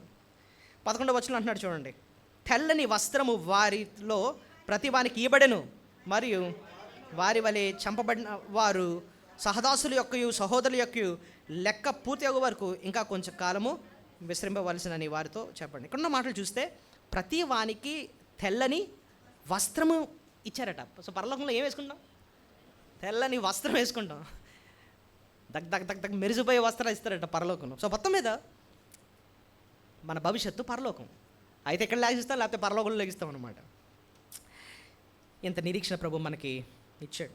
11వ వచనం అంటున్నాడు చూడండి. తెల్లని వస్త్రము వారిలో ప్రతి వానికి ఇవ్వబడెను, మరియు వారి వలె చంపబడిన వారు సహదాసుల యొక్కయు సహోదరుల యొక్కయు లెక్క పూర్తి అయ్యే వరకు ఇంకా కొంచెం కాలము విశ్రమింపవలసినని వారితో చెప్పండి. ఇక్కడున్న మాటలు చూస్తే ప్రతి వానికి తెల్లని వస్త్రము ఇచ్చారట. సో పరలోకంలో ఏం వేసుకుంటాం? తెల్లని వస్త్రం వేసుకుంటాం. దగ్ దగ్ దగ్ దగ్ మెరిసిపోయే వస్త్రాలు ఇస్తారట పరలోకంలో. సో మొత్తం మీద మన భవిష్యత్తు పరలోకం. అయితే ఎక్కడ లాగిస్తాం, లేకపోతే పరలోకంలో లాగిస్తాం అనమాట. ఇంత నిరీక్షణ ప్రభు మనకి ఇచ్చాడు.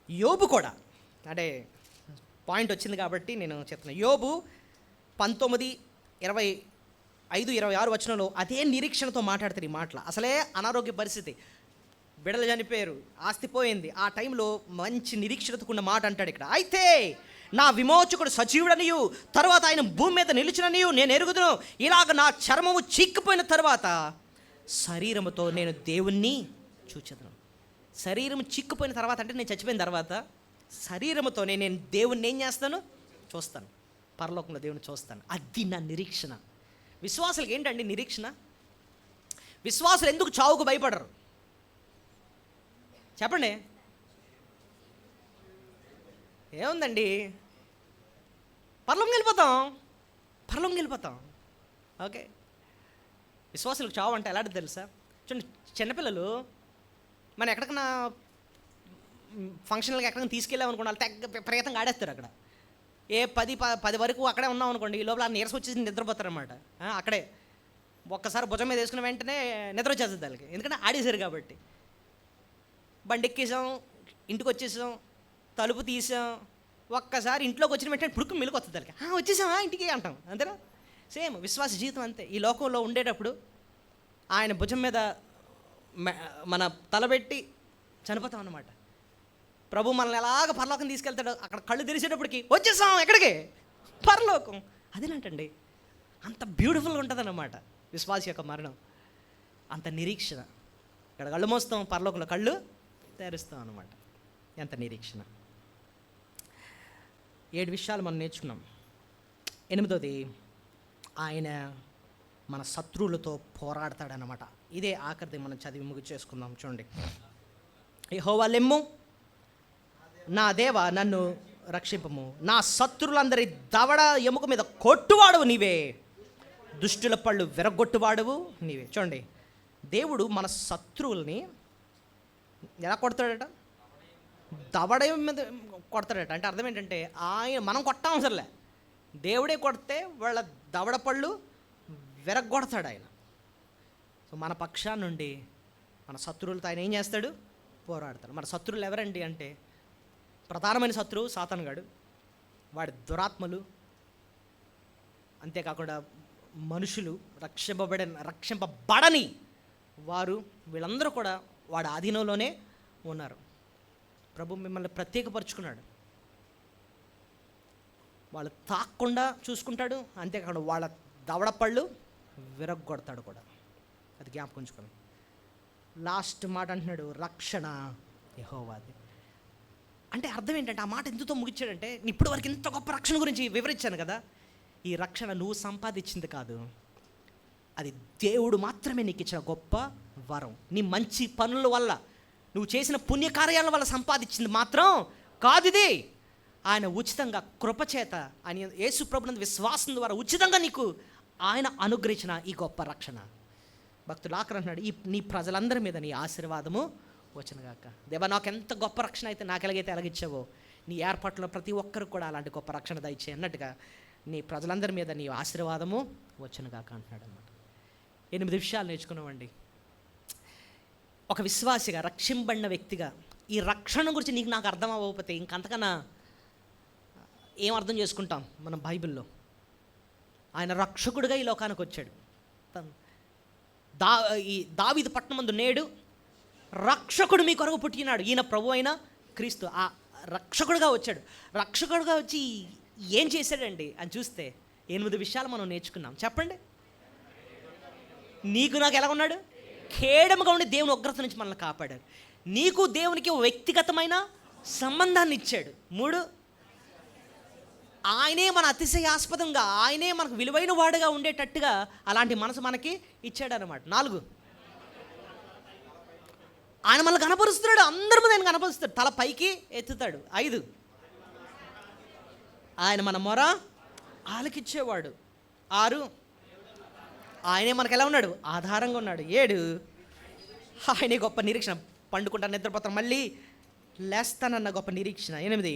యోబు కూడా, అంటే పాయింట్ వచ్చింది కాబట్టి నేను చెప్తున్నాను. యోబు 19:25-26 వచనంలో అదే నిరీక్షణతో మాట్లాడుతారు ఈ మాటలు. అసలే అనారోగ్య పరిస్థితి, బిడలు చనిపోయారు, ఆస్తి పోయింది. ఆ టైంలో మంచి నిరీక్షణతో కూడిన మాట అంటాడు ఇక్కడ. అయితే నా విమోచకుడు సజీవుడనియు తర్వాత ఆయన భూమి మీద నిలిచిననియు నేను ఎరుగుదును. ఇలాగ నా చర్మము చీక్కుపోయిన తర్వాత శరీరముతో నేను దేవుణ్ణి చూచెదను. శరీరం చిక్కుపోయిన తర్వాత అంటే నేను చచ్చిపోయిన తర్వాత శరీరముతో నేను దేవుణ్ణి ఏం చేస్తాను? చూస్తాను. పరలోకంలో దేవుని చూస్తాను. అది నా నిరీక్షణ. విశ్వాసులకు ఏంటండి నిరీక్షణ? విశ్వాసులు ఎందుకు చావుకు భయపడరు చెప్పండి? ఏముందండి, పరలోకం వెళ్ళిపోతాం. ఓకే, విశ్వాసులకు చావు అంటే ఎలాంటిది తెలుసా? చూడండి, చిన్నపిల్లలు మనం ఎక్కడికన్నా ఫంక్షన్లకు ఎక్కడికైనా తీసుకెళ్ళామనుకోండి, వాళ్ళు తెగ విపరీతంగా ఆడేస్తారు అక్కడ. 10 వరకు అక్కడే ఉన్నాం అనుకోండి, ఈ లోపల నీరసం వచ్చేసి నిద్రపోతారనమాట. అక్కడే ఒక్కసారి భుజం మీద వేసుకున్న వెంటనే నిద్ర వచ్చేస్తుంది వాళ్ళకి, ఎందుకంటే ఆడేశారు కాబట్టి. బండి ఎక్కేసాం, ఇంటికి వచ్చేసాం, తలుపు తీసాం, ఒక్కసారి ఇంట్లోకి వచ్చిన వెంటనే పుడుకు మెలుగు వస్తుంది వాళ్ళకి. వచ్చేసామా ఇంటికి అంటాం, అంతేనా? సేమ్ విశ్వాస జీవితం అంతే. ఈ లోకంలో ఉండేటప్పుడు ఆయన భుజం మీద మన తలబెట్టి చనిపోతాం అన్నమాట. ప్రభు మనల్ని ఎలాగ పరలోకం తీసుకెళ్తాడో, అక్కడ కళ్ళు తెరిచేటప్పటికి వచ్చేసాం ఎక్కడికి? పరలోకం. అదేనంటండి, అంత బ్యూటిఫుల్గా ఉంటుంది అన్నమాట విశ్వాస యొక్క మరణం. అంత నిరీక్షణ. ఇక్కడ కళ్ళు మోస్తాం, పరలోకంలో కళ్ళు తెరుస్తాం అన్నమాట. ఎంత నిరీక్షణ. 7 విషయాలు మనం నేర్చుకున్నాం. 8వది, ఆయన మన శత్రువులతో పోరాడతాడనమాట. ఇదే ఆఖరిది మనం చదివి ముగిచేసుకుందాం. చూడండి. యెహోవా లెమ్ము, నా దేవ నన్ను రక్షింపము, నా శత్రులందరి దవడ ఎముక మీద కొట్టువాడవు నీవే, దుష్టుల పళ్ళు విరగొట్టువాడవు నీవే. చూడండి, దేవుడు మన శత్రువుల్ని ఎలా కొడతాడట? దవడ మీద కొడతాడట. అంటే అర్థం ఏంటంటే మనం కొట్టాం అసలే, దేవుడే కొడితే వాళ్ళ దవడ పళ్ళు విరగొడతాడు ఆయన. సో మన పక్షాన్ని నుండి మన శత్రువులతో ఆయన ఏం చేస్తాడు? పోరాడతాడు. మన శత్రువులు ఎవరండి అంటే, ప్రధానమైన శత్రువు సాతానుగాడు, వాడి దురాత్మలు, అంతేకాకుండా మనుషులు, రక్షింపబడని వారు, వీళ్ళందరూ కూడా వాడి ఆధీనంలోనే ఉన్నారు. ప్రభు మిమ్మల్ని ప్రత్యేకపరుచుకున్నాడు. వాళ్ళు తాక్కుండా చూసుకుంటాడు, అంతేకాకుండా వాళ్ళ దవడపళ్ళు విరగ్గొడతాడు కూడా. అది జ్ఞాపకం ఉంచుకోండి. లాస్ట్ మాట అంటున్నాడు, రక్షణ యెహోవాది. అంటే అర్థం ఏంటంటే, ఆ మాట ఎందుతో ముగించాడంటే, ఇప్పటి వరకు ఇంత గొప్ప రక్షణ గురించి వివరించాను కదా, ఈ రక్షణ నువ్వు సంపాదించింది కాదు, అది దేవుడు మాత్రమే నీకు ఇచ్చిన గొప్ప వరం. నీ మంచి పనుల వల్ల, నువ్వు చేసిన పుణ్యకార్యాల వల్ల సంపాదించింది మాత్రం కాదు ఇది. ఆయన ఉచితంగా కృపచేత, ఆయన యేసు ప్రభునందు విశ్వాసం ద్వారా ఉచితంగా నీకు ఆయన అనుగ్రహించిన ఈ గొప్ప రక్షణ. భక్తుడు ఆఖరు అంటున్నాడు, నీ ప్రజలందరి మీద నీ ఆశీర్వాదము వచ్చునుగాక. దేవా, నాకు ఎంత గొప్ప రక్షణ అయితే నాకు ఎలాగైతే ఎలాగిచ్చావో, నీ ఏర్పాట్లో ప్రతి ఒక్కరికి కూడా అలాంటి గొప్ప రక్షణ దయచే అన్నట్టుగా నీ ప్రజలందరి మీద నీ ఆశీర్వాదము వచ్చునుగాక అంటున్నాడు అన్నమాట. 8 విషయాలు నేర్చుకున్నామండి. ఒక విశ్వాసిగా, రక్షింపబడిన వ్యక్తిగా ఈ రక్షణ గురించి నీకు నాకు అర్థం అవ్వకపోతే ఇంకంతకన్నా ఏం అర్థం చేసుకుంటాం మనం బైబిల్లో? ఆయన రక్షకుడిగా ఈ లోకానికి వచ్చాడు. ఈ దావీదు పట్టణమందు నేడు రక్షకుడు మీ కొరకు పుట్టినాడు, ఈయన ప్రభు అయిన క్రీస్తు. ఆ రక్షకుడుగా వచ్చాడు. రక్షకుడుగా వచ్చి ఏం చేశాడండి అని చూస్తే 8 విషయాలు మనం నేర్చుకున్నాం. చెప్పండి. నీకు నాకు ఎలా ఉన్నాడు? ఖేడముగా ఉండి దేవుని ఉగ్రత నుంచి మనల్ని కాపాడాడు. నీకు దేవునికి వ్యక్తిగతమైన సంబంధాన్ని ఇచ్చాడు. 3, ఆయనే మన అతిశయాస్పదంగా, ఆయనే మనకు విలువైన వాడుగా ఉండేటట్టుగా అలాంటి మనసు మనకి ఇచ్చాడు అన్నమాట. 4, ఆయన మనల్ని కనపరుస్తున్నాడు, అందరి మీద ఆయన కనపరుస్తాడు, తల పైకి ఎత్తుతాడు. 5, ఆయన మన మొర ఆలకిచ్చేవాడు. 6, ఆయనే మనకు ఎలా ఉన్నాడు? ఆధారంగా ఉన్నాడు. 7, ఆయనే గొప్ప నిరీక్షణ, పండుకుంటాను, నిద్రపోతాను, మళ్ళీ లేస్తానన్న గొప్ప నిరీక్షణ. 8,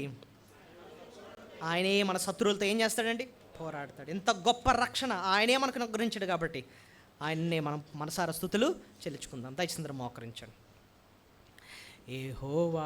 ఆయనే మన శత్రువులతో ఏం చేస్తాడండి? పోరాడతాడు. ఎంత గొప్ప రక్షణ ఆయనే మనకు అనుగ్రహించాడు కాబట్టి ఆయన్నే మనం మనసార స్తుతులు చెల్లించుకుందాం. దయచేసి అందరం మోకరించండి. యెహోవా